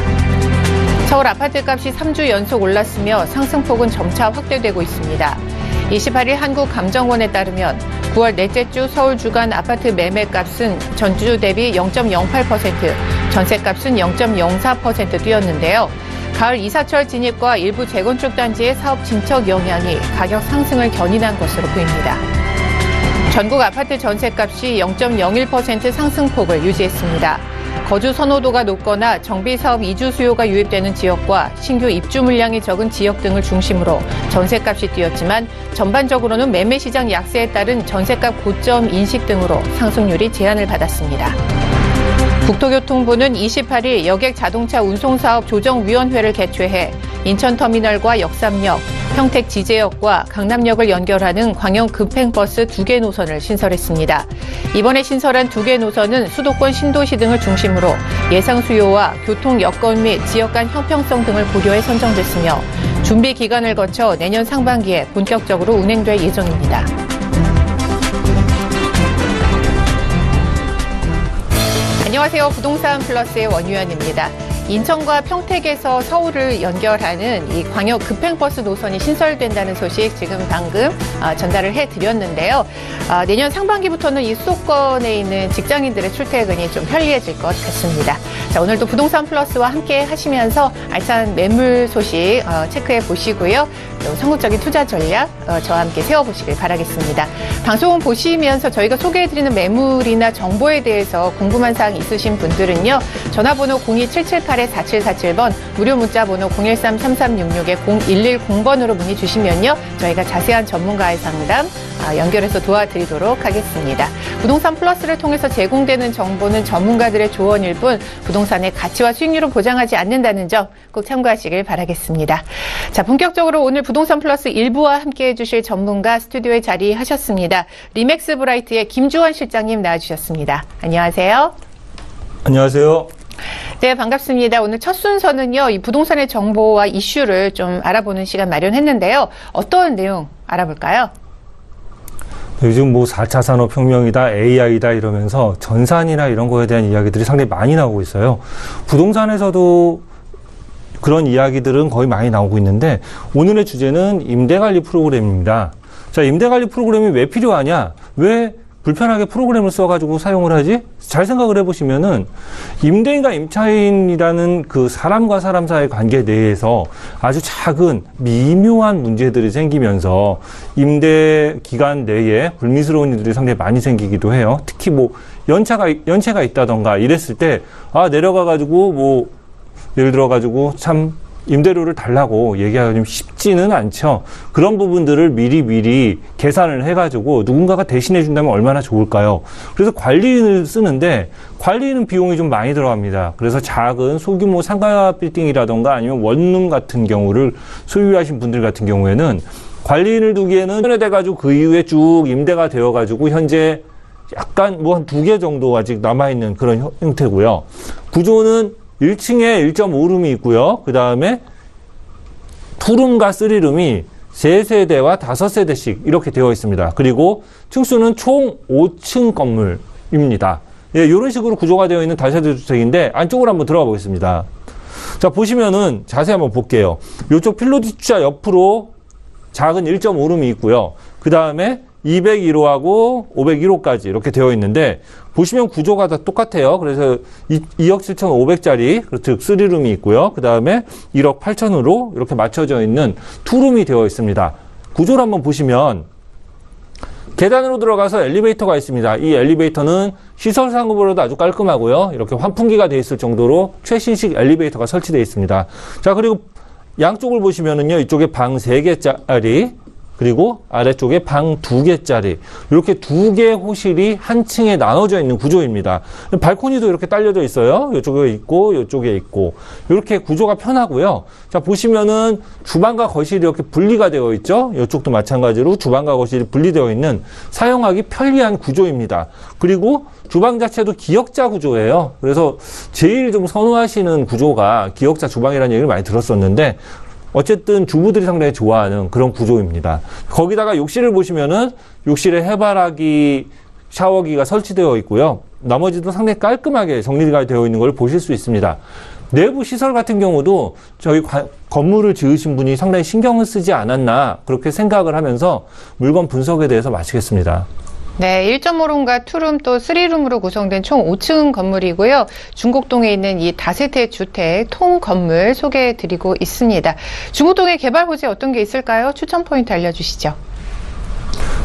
서울 아파트값이 3주 연속 올랐으며 상승폭은 점차 확대되고 있습니다. 28일 한국감정원에 따르면 9월 넷째 주 서울 주간 아파트 매매값은 전주 대비 0.08%, 전세값은 0.04% 뛰었는데요. 가을 이사철 진입과 일부 재건축 단지의 사업 진척 영향이 가격 상승을 견인한 것으로 보입니다. 전국 아파트 전세값이 0.01% 상승폭을 유지했습니다. 거주 선호도가 높거나 정비사업 이주 수요가 유입되는 지역과 신규 입주 물량이 적은 지역 등을 중심으로 전세값이 뛰었지만 전반적으로는 매매시장 약세에 따른 전세값 고점 인식 등으로 상승률이 제한을 받았습니다. 국토교통부는 28일 여객 자동차 운송사업 조정위원회를 개최해 인천터미널과 역삼역, 평택 지제역과 강남역을 연결하는 광역 급행버스 2개 노선을 신설했습니다. 이번에 신설한 2개 노선은 수도권 신도시 등을 중심으로 예상 수요와 교통 여건 및 지역 간 형평성 등을 고려해 선정됐으며 준비 기간을 거쳐 내년 상반기에 본격적으로 운행될 예정입니다. 안녕하세요. 부동산 플러스의 원유연입니다. 인천과 평택에서 서울을 연결하는 이 광역 급행버스 노선이 신설된다는 소식 지금 방금 전달을 해드렸는데요. 내년 상반기부터는 이 수도권에 있는 직장인들의 출퇴근이 좀 편리해질 것 같습니다. 자, 오늘도 부동산 플러스와 함께 하시면서 알찬 매물 소식 체크해 보시고요. 또 성공적인 투자 전략 저와 함께 세워보시길 바라겠습니다. 방송 보시면서 저희가 소개해드리는 매물이나 정보에 대해서 궁금한 사항 있으신 분들은요. 전화번호 02778-4747번, 무료 문자번호 013-3366-0110번으로 문의 주시면요. 저희가 자세한 전문가의 상담 연결해서 도와드리도록 하겠습니다. 부동산 플러스를 통해서 제공되는 정보는 전문가들의 조언일 뿐 부동산의 가치와 수익률을 보장하지 않는다는 점 꼭 참고하시길 바라겠습니다. 자, 본격적으로 오늘 부동산 플러스 1부와 함께해 주실 전문가 스튜디오에 자리하셨습니다. 리맥스 브라이트의 김주원 실장님 나와주셨습니다. 안녕하세요. 안녕하세요. 네, 반갑습니다. 오늘 첫 순서는요, 이 부동산의 정보와 이슈를 좀 알아보는 시간 마련했는데요. 어떤 내용 알아볼까요? 요즘 뭐 4차 산업혁명이다, AI다 이러면서 전산이나 이런 거에 대한 이야기들이 상당히 많이 나오고 있어요. 부동산에서도 그런 이야기들은 거의 많이 나오고 있는데 오늘의 주제는 임대관리 프로그램입니다. 자, 임대관리 프로그램이 왜 필요하냐? 왜 불편하게 프로그램을 써가지고 사용을 하지? 잘 생각을 해보시면은 임대인과 임차인이라는 그 사람과 사람 사이의 관계 내에서 아주 작은 미묘한 문제들이 생기면서 임대 기간 내에 불미스러운 일들이 상당히 많이 생기기도 해요. 특히 뭐 연체가 있다던가 이랬을 때 내려가가지고 뭐 예를 들어가지고 참 임대료를 달라고 얘기하기가 좀 쉽지는 않죠. 그런 부분들을 미리 계산을 해가지고 누군가가 대신해 준다면 얼마나 좋을까요? 그래서 관리인을 쓰는데 관리인은 비용이 좀 많이 들어갑니다. 그래서 작은 소규모 상가 빌딩이라던가 아니면 원룸 같은 경우를 소유하신 분들 같은 경우에는 관리인을 두기에는 돼가지고 그 이후에 쭉 임대가 되어가지고 현재 약간 뭐 한 2개 정도 아직 남아있는 그런 형태고요. 구조는 1층에 1.5룸이 있고요. 그 다음에 2룸과 3룸이 3세대와 5세대씩 이렇게 되어 있습니다. 그리고 층수는 총 5층 건물입니다. 예, 이런 식으로 구조가 되어 있는 다세대 주택인데 안쪽으로 한번 들어가 보겠습니다. 자, 보시면은 자세히 한번 볼게요. 이쪽 필로티 주차 옆으로 작은 1.5룸이 있고요. 그 다음에 201호하고 501호까지 이렇게 되어 있는데 보시면 구조가 다 똑같아요. 그래서 2억 7,500짜리 즉 3룸이 있고요. 그 다음에 1억 8천으로 이렇게 맞춰져 있는 2룸이 되어 있습니다. 구조를 한번 보시면 계단으로 들어가서 엘리베이터가 있습니다. 이 엘리베이터는 시설상으로도 아주 깔끔하고요. 이렇게 환풍기가 되어 있을 정도로 최신식 엘리베이터가 설치되어 있습니다. 자, 그리고 양쪽을 보시면은요. 이쪽에 방 3개짜리 그리고 아래쪽에 방 2개짜리 이렇게 2개의 호실이 한 층에 나눠져 있는 구조입니다. 발코니도 이렇게 딸려져 있어요. 이쪽에 있고 이쪽에 있고 이렇게 구조가 편하고요. 자, 보시면은 주방과 거실이 이렇게 분리가 되어 있죠. 이쪽도 마찬가지로 주방과 거실이 분리되어 있는 사용하기 편리한 구조입니다. 그리고 주방 자체도 기역자 구조예요. 그래서 제일 좀 선호하시는 구조가 기역자 주방이라는 얘기를 많이 들었었는데 어쨌든 주부들이 상당히 좋아하는 그런 구조입니다. 거기다가 욕실을 보시면은 욕실에 해바라기, 샤워기가 설치되어 있고요. 나머지도 상당히 깔끔하게 정리가 되어 있는 걸 보실 수 있습니다. 내부 시설 같은 경우도 저희 건물을 지으신 분이 상당히 신경을 쓰지 않았나 그렇게 생각을 하면서 물건 분석에 대해서 마치겠습니다. 네, 1.5룸과 2룸 또 3룸으로 구성된 총 5층 건물이고요. 중곡동에 있는 이 다세대 주택 통 건물 소개해 드리고 있습니다. 중곡동의 개발 호재 어떤 게 있을까요? 추천 포인트 알려주시죠.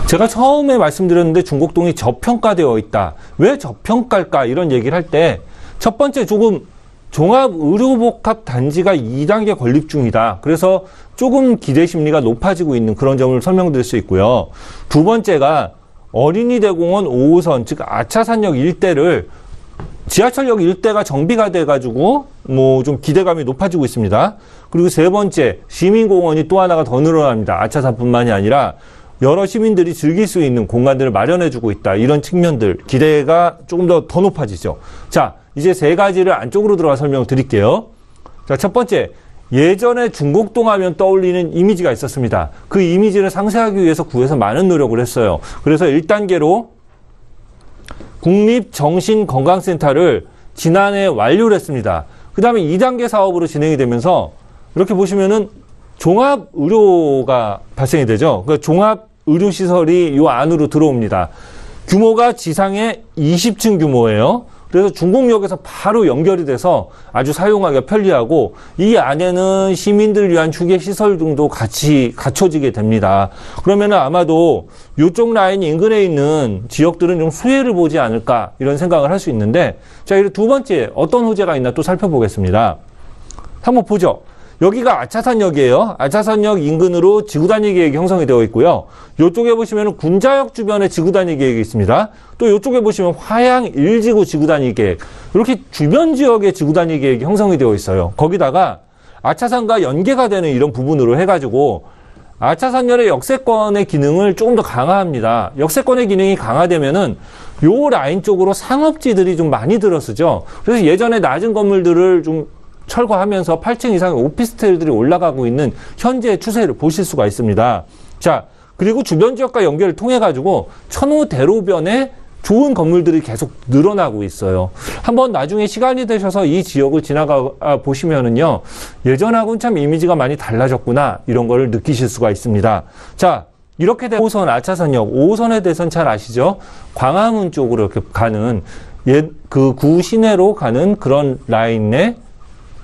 제가 처음에 말씀드렸는데 중곡동이 저평가되어 있다. 왜 저평가일까? 이런 얘기를 할 때 첫 번째 조금 종합의료복합단지가 2단계 건립 중이다. 그래서 조금 기대 심리가 높아지고 있는 그런 점을 설명드릴 수 있고요. 두 번째가 어린이대공원 5호선, 즉 아차산역 일대를 지하철역 일대가 정비가 돼가지고 뭐 좀 기대감이 높아지고 있습니다. 그리고 세 번째, 시민공원이 또 하나가 더 늘어납니다. 아차산뿐만이 아니라 여러 시민들이 즐길 수 있는 공간들을 마련해주고 있다. 이런 측면들 기대가 조금 더 높아지죠. 자, 이제 세 가지를 안쪽으로 들어가 설명을 드릴게요. 자, 첫 번째, 예전에 중곡동 하면 떠올리는 이미지가 있었습니다. 그 이미지를 상쇄하기 위해서 구에서 많은 노력을 했어요. 그래서 1단계로 국립정신건강센터를 지난해 완료를 했습니다. 그 다음에 2단계 사업으로 진행이 되면서 이렇게 보시면은 종합의료가 발생이 되죠. 그러니까 종합의료시설이 이 안으로 들어옵니다. 규모가 지상에 20층 규모예요. 그래서 중곡역에서 바로 연결이 돼서 아주 사용하기가 편리하고 이 안에는 시민들을 위한 휴게시설 등도 같이 갖춰지게 됩니다. 그러면 아마도 이쪽 라인 인근에 있는 지역들은 좀 수혜를 보지 않을까 이런 생각을 할 수 있는데 자, 두 번째 어떤 호재가 있나 또 살펴보겠습니다. 한번 보죠. 여기가 아차산역이에요. 아차산역 인근으로 지구단위 계획이 형성이 되어 있고요. 이쪽에 보시면 군자역 주변에 지구단위 계획이 있습니다. 또 이쪽에 보시면 화양 1지구 지구단위 계획. 이렇게 주변 지역에 지구단위 계획이 형성이 되어 있어요. 거기다가 아차산과 연계가 되는 이런 부분으로 해가지고 아차산열의 역세권의 기능을 조금 더 강화합니다. 역세권의 기능이 강화되면은 요 라인 쪽으로 상업지들이 좀 많이 들어서죠. 그래서 예전에 낮은 건물들을 좀 철거하면서 8층 이상의 오피스텔들이 올라가고 있는 현재의 추세를 보실 수가 있습니다. 자, 그리고 주변 지역과 연결을 통해 가지고 천호대로변에 좋은 건물들이 계속 늘어나고 있어요. 한번 나중에 시간이 되셔서 이 지역을 지나가 보시면은요, 예전하고는 참 이미지가 많이 달라졌구나 이런 걸 느끼실 수가 있습니다. 자, 이렇게 된 5호선 아차산역, 5호선에 대해서는 잘 아시죠? 광화문 쪽으로 이렇게 가는 그 구 시내로 가는 그런 라인의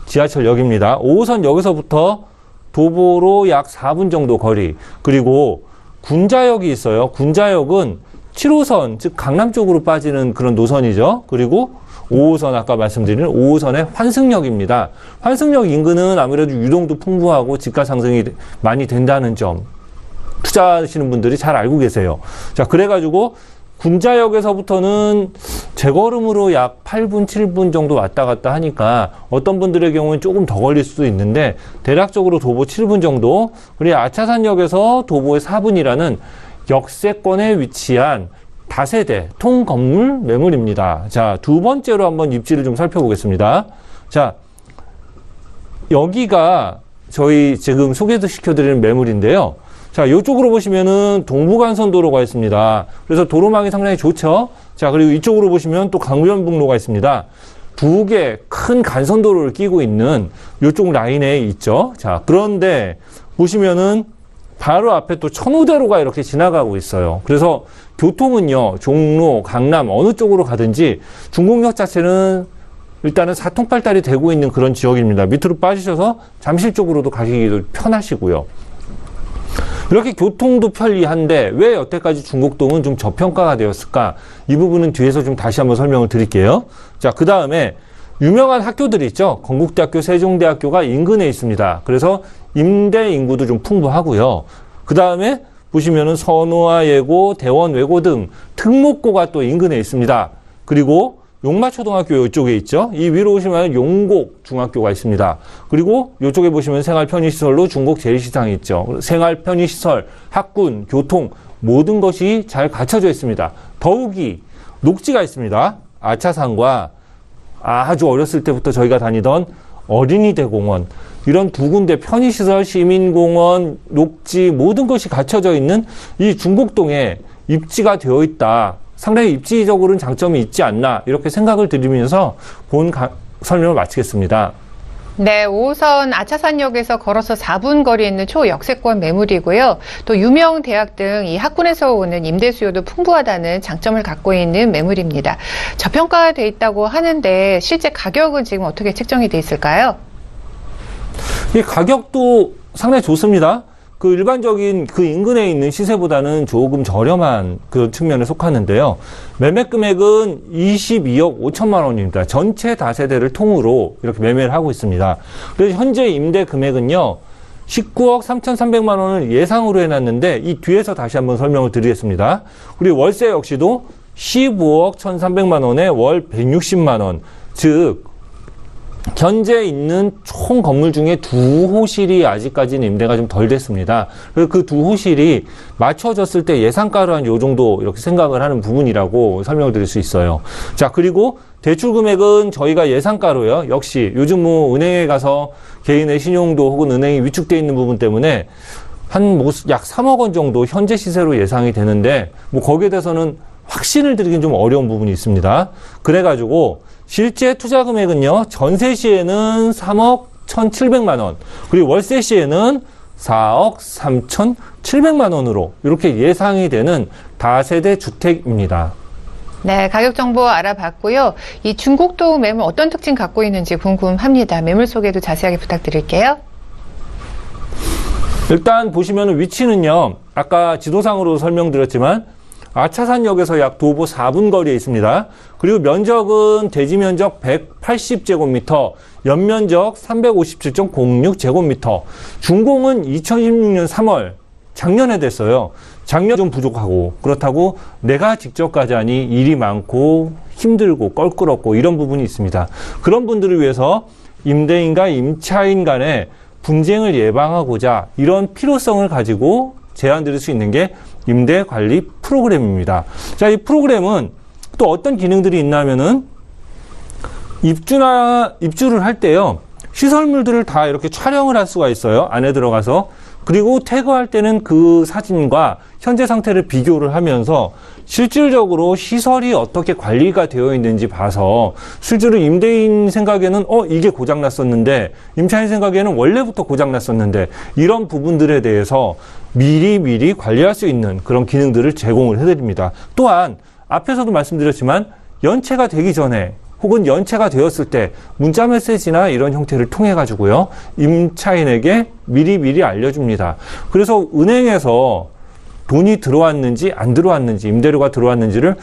지하철역입니다. 5호선 역에서부터 도보로 약 4분 정도 거리, 그리고 군자역이 있어요. 군자역은 7호선, 즉 강남 쪽으로 빠지는 그런 노선이죠. 그리고 5호선, 아까 말씀드린 5호선의 환승역입니다. 환승역 인근은 아무래도 유동도 풍부하고 집가 상승이 많이 된다는 점 투자하시는 분들이 잘 알고 계세요. 자, 그래가지고 군자역에서부터는 제걸음으로 약 8분, 7분 정도 왔다 갔다 하니까 어떤 분들의 경우는 조금 더 걸릴 수도 있는데 대략적으로 도보 7분 정도, 그리고 아차산역에서 도보에 4분이라는 역세권에 위치한 다세대 통건물 매물입니다. 자, 두 번째로 한번 입지를 좀 살펴보겠습니다. 자, 여기가 저희 지금 소개시켜드리는 매물인데요. 자, 이쪽으로 보시면은 동부간선도로가 있습니다. 그래서 도로망이 상당히 좋죠. 자, 그리고 이쪽으로 보시면 또 강변북로가 있습니다. 두 개 큰 간선도로를 끼고 있는 이쪽 라인에 있죠. 자, 그런데 보시면은 바로 앞에 또 천호대로가 이렇게 지나가고 있어요. 그래서 교통은요, 종로, 강남 어느 쪽으로 가든지 중곡역 자체는 일단은 사통팔달이 되고 있는 그런 지역입니다. 밑으로 빠지셔서 잠실 쪽으로도 가시기도 편하시고요. 이렇게 교통도 편리한데 왜 여태까지 중곡동은 좀 저평가가 되었을까? 이 부분은 뒤에서 좀 다시 한번 설명을 드릴게요. 자, 그 다음에 유명한 학교들이 있죠. 건국대학교, 세종대학교가 인근에 있습니다. 그래서 임대 인구도 좀 풍부하고요. 그 다음에 보시면은 선호와 예고, 대원 외고 등 특목고가 또 인근에 있습니다. 그리고 용마초등학교 이쪽에 있죠. 이 위로 오시면 용곡 중학교가 있습니다. 그리고 이쪽에 보시면 생활편의시설로 중곡 재래시장이 있죠. 생활편의시설, 학군, 교통 모든 것이 잘 갖춰져 있습니다. 더욱이 녹지가 있습니다. 아차산과 아주 어렸을 때부터 저희가 다니던 어린이대공원, 이런 두 군데 편의시설, 시민공원, 녹지 모든 것이 갖춰져 있는 이 중곡동에 입지가 되어 있다. 상당히 입지적으로는 장점이 있지 않나 이렇게 생각을 드리면서 설명을 마치겠습니다. 네, 5호선 아차산역에서 걸어서 4분 거리에 있는 초역세권 매물이고요. 또 유명 대학 등 이 학군에서 오는 임대 수요도 풍부하다는 장점을 갖고 있는 매물입니다. 저평가돼 있다고 하는데 실제 가격은 지금 어떻게 책정이 돼 있을까요? 이 가격도 상당히 좋습니다. 그 일반적인 그 인근에 있는 시세보다는 조금 저렴한 그런 측면에 속하는데요. 매매 금액은 22억 5천만 원입니다. 전체 다세대를 통으로 이렇게 매매를 하고 있습니다. 그래서 현재 임대 금액은요, 19억 3,300만 원을 예상으로 해놨는데 이 뒤에서 다시 한번 설명을 드리겠습니다. 그리고 월세 역시도 15억 1,300만 원에 월 160만 원, 즉 현재 있는 총 건물 중에 두 호실이 아직까지는 임대가 좀 덜 됐습니다. 그래서 그 두 호실이 맞춰졌을 때 예상가로 한 요 정도 이렇게 생각을 하는 부분이라고 설명을 드릴 수 있어요. 자, 그리고 대출 금액은 저희가 예상가로요. 역시 요즘 뭐 은행에 가서 개인의 신용도 혹은 은행이 위축되어 있는 부분 때문에 한 뭐 약 3억 원 정도 현재 시세로 예상이 되는데 뭐 거기에 대해서는 확신을 드리긴 좀 어려운 부분이 있습니다. 그래가지고 실제 투자 금액은요, 전세 시에는 3억 1,700만 원, 그리고 월세 시에는 4억 3,700만 원으로 이렇게 예상이 되는 다세대 주택입니다. 네, 가격 정보 알아봤고요. 이 중곡동 매물 어떤 특징 갖고 있는지 궁금합니다. 매물 소개도 자세하게 부탁드릴게요. 일단 보시면 위치는요, 아까 지도상으로 설명드렸지만 아차산역에서 약 도보 4분 거리에 있습니다. 그리고 면적은 대지 면적 180제곱미터, 연면적 357.06제곱미터. 준공은 2016년 3월, 작년에 됐어요. 작년 좀 부족하고, 그렇다고 내가 직접 가자니 일이 많고 힘들고 껄끄럽고 이런 부분이 있습니다. 그런 분들을 위해서 임대인과 임차인 간의 분쟁을 예방하고자 이런 필요성을 가지고 제안드릴 수 있는 게 임대관리 프로그램입니다. 자, 이 프로그램은 또 어떤 기능들이 있냐면은 입주를 할 때요, 시설물들을 다 이렇게 촬영을 할 수가 있어요. 안에 들어가서. 그리고 퇴거할 때는 그 사진과 현재 상태를 비교를 하면서 실질적으로 시설이 어떻게 관리가 되어 있는지 봐서 실제로 임대인 생각에는 이게 고장났었는데, 임차인 생각에는 원래부터 고장났었는데, 이런 부분들에 대해서 미리 관리할 수 있는 그런 기능들을 제공을 해드립니다. 또한 앞에서도 말씀드렸지만 연체가 되기 전에 혹은 연체가 되었을 때 문자 메시지나 이런 형태를 통해 가지고요, 임차인에게 미리 알려줍니다. 그래서 은행에서 돈이 들어왔는지 안 들어왔는지, 임대료가 들어왔는지를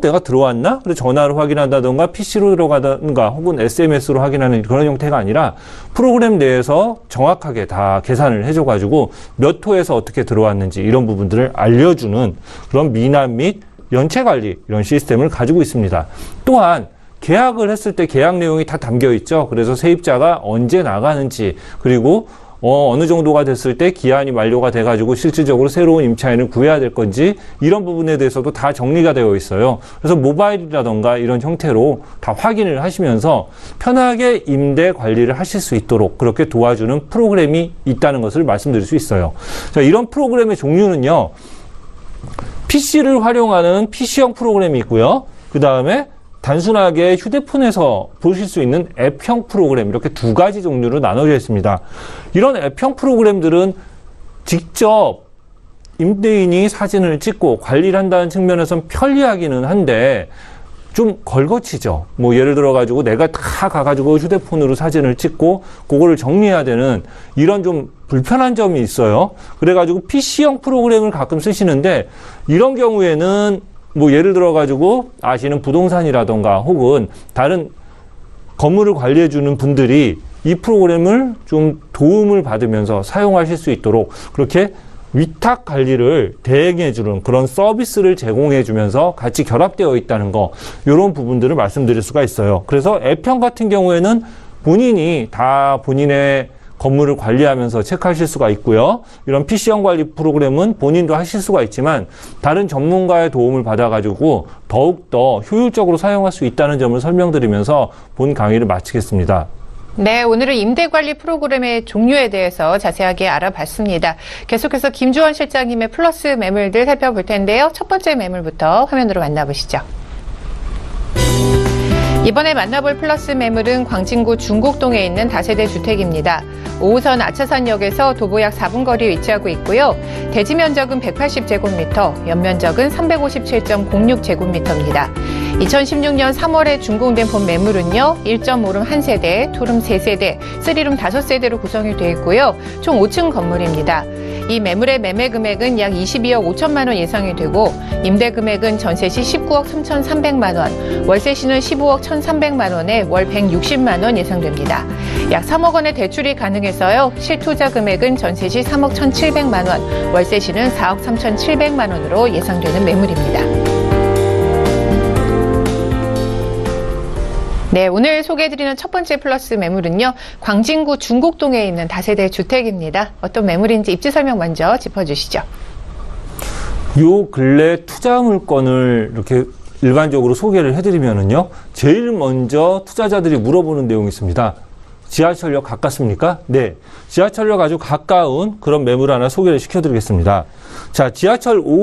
내가 들어왔나? 그래서 전화로 확인한다던가 PC로 들어가던가 혹은 SMS로 확인하는 그런 형태가 아니라 프로그램 내에서 정확하게 다 계산을 해줘가지고 몇 호에서 어떻게 들어왔는지 이런 부분들을 알려주는 그런 미납 및 연체 관리 이런 시스템을 가지고 있습니다. 또한 계약을 했을 때 계약 내용이 다 담겨 있죠. 그래서 세입자가 언제 나가는지, 그리고 어느 정도가 됐을 때 기한이 만료가 돼가지고 실질적으로 새로운 임차인을 구해야 될 건지 이런 부분에 대해서도 다 정리가 되어 있어요. 그래서 모바일이라던가 이런 형태로 다 확인을 하시면서 편하게 임대 관리를 하실 수 있도록 그렇게 도와주는 프로그램이 있다는 것을 말씀드릴 수 있어요. 자, 이런 프로그램의 종류는요, PC를 활용하는 PC형 프로그램이 있고요. 그 다음에 단순하게 휴대폰에서 보실 수 있는 앱형 프로그램, 이렇게 두 가지 종류로 나눠져 있습니다. 이런 앱형 프로그램들은 직접 임대인이 사진을 찍고 관리를 한다는 측면에서는 편리하기는 한데 좀 걸거치죠. 뭐 예를 들어 가지고 내가 다 가가지고 휴대폰으로 사진을 찍고 그거를 정리해야 되는 이런 좀 불편한 점이 있어요. 그래가지고 PC형 프로그램을 가끔 쓰시는데, 이런 경우에는 뭐 예를 들어 가지고 아시는 부동산이라던가 혹은 다른 건물을 관리해 주는 분들이 이 프로그램을 좀 도움을 받으면서 사용하실 수 있도록 그렇게 위탁 관리를 대행해주는 그런 서비스를 제공해주면서 같이 결합되어 있다는 거, 이런 부분들을 말씀드릴 수가 있어요. 그래서 F형 같은 경우에는 본인이 다 본인의 건물을 관리하면서 체크하실 수가 있고요. 이런 PC형 관리 프로그램은 본인도 하실 수가 있지만 다른 전문가의 도움을 받아가지고 더욱더 효율적으로 사용할 수 있다는 점을 설명드리면서 본 강의를 마치겠습니다. 네, 오늘은 임대관리 프로그램의 종류에 대해서 자세하게 알아봤습니다. 계속해서 김주원 실장님의 플러스 매물들 살펴볼 텐데요. 첫 번째 매물부터 화면으로 만나보시죠. 이번에 만나볼 플러스 매물은 광진구 중곡동에 있는 다세대 주택입니다. 5호선 아차산역에서 도보 약 4분 거리에 위치하고 있고요. 대지 면적은 180제곱미터, 연면적은 357.06제곱미터입니다. 2016년 3월에 준공된 본 매물은요, 1.5룸 1세대, 2룸 3세대, 3룸 5세대로 구성이 되어 있고요. 총 5층 건물입니다. 이 매물의 매매 금액은 약 22억 5천만 원 예상이 되고 임대 금액은 전세 시 19억 3,300만 원, 월세 시는 15억 1,300만 원에 월 160만 원 예상됩니다. 약 3억 원의 대출이 가능해서요. 실투자 금액은 전세 시 3억 1,700만 원, 월세 시는 4억 3,700만 원으로 예상되는 매물입니다. 네, 오늘 소개해드리는 첫 번째 플러스 매물은요, 광진구 중곡동에 있는 다세대 주택입니다. 어떤 매물인지 입지 설명 먼저 짚어주시죠. 요 근래 투자 물건을 이렇게 일반적으로 소개를 해드리면은요, 제일 먼저 투자자들이 물어보는 내용이 있습니다. 지하철역 가깝습니까? 네. 지하철역 아주 가까운 그런 매물 하나 소개를 시켜드리겠습니다. 자, 지하철 5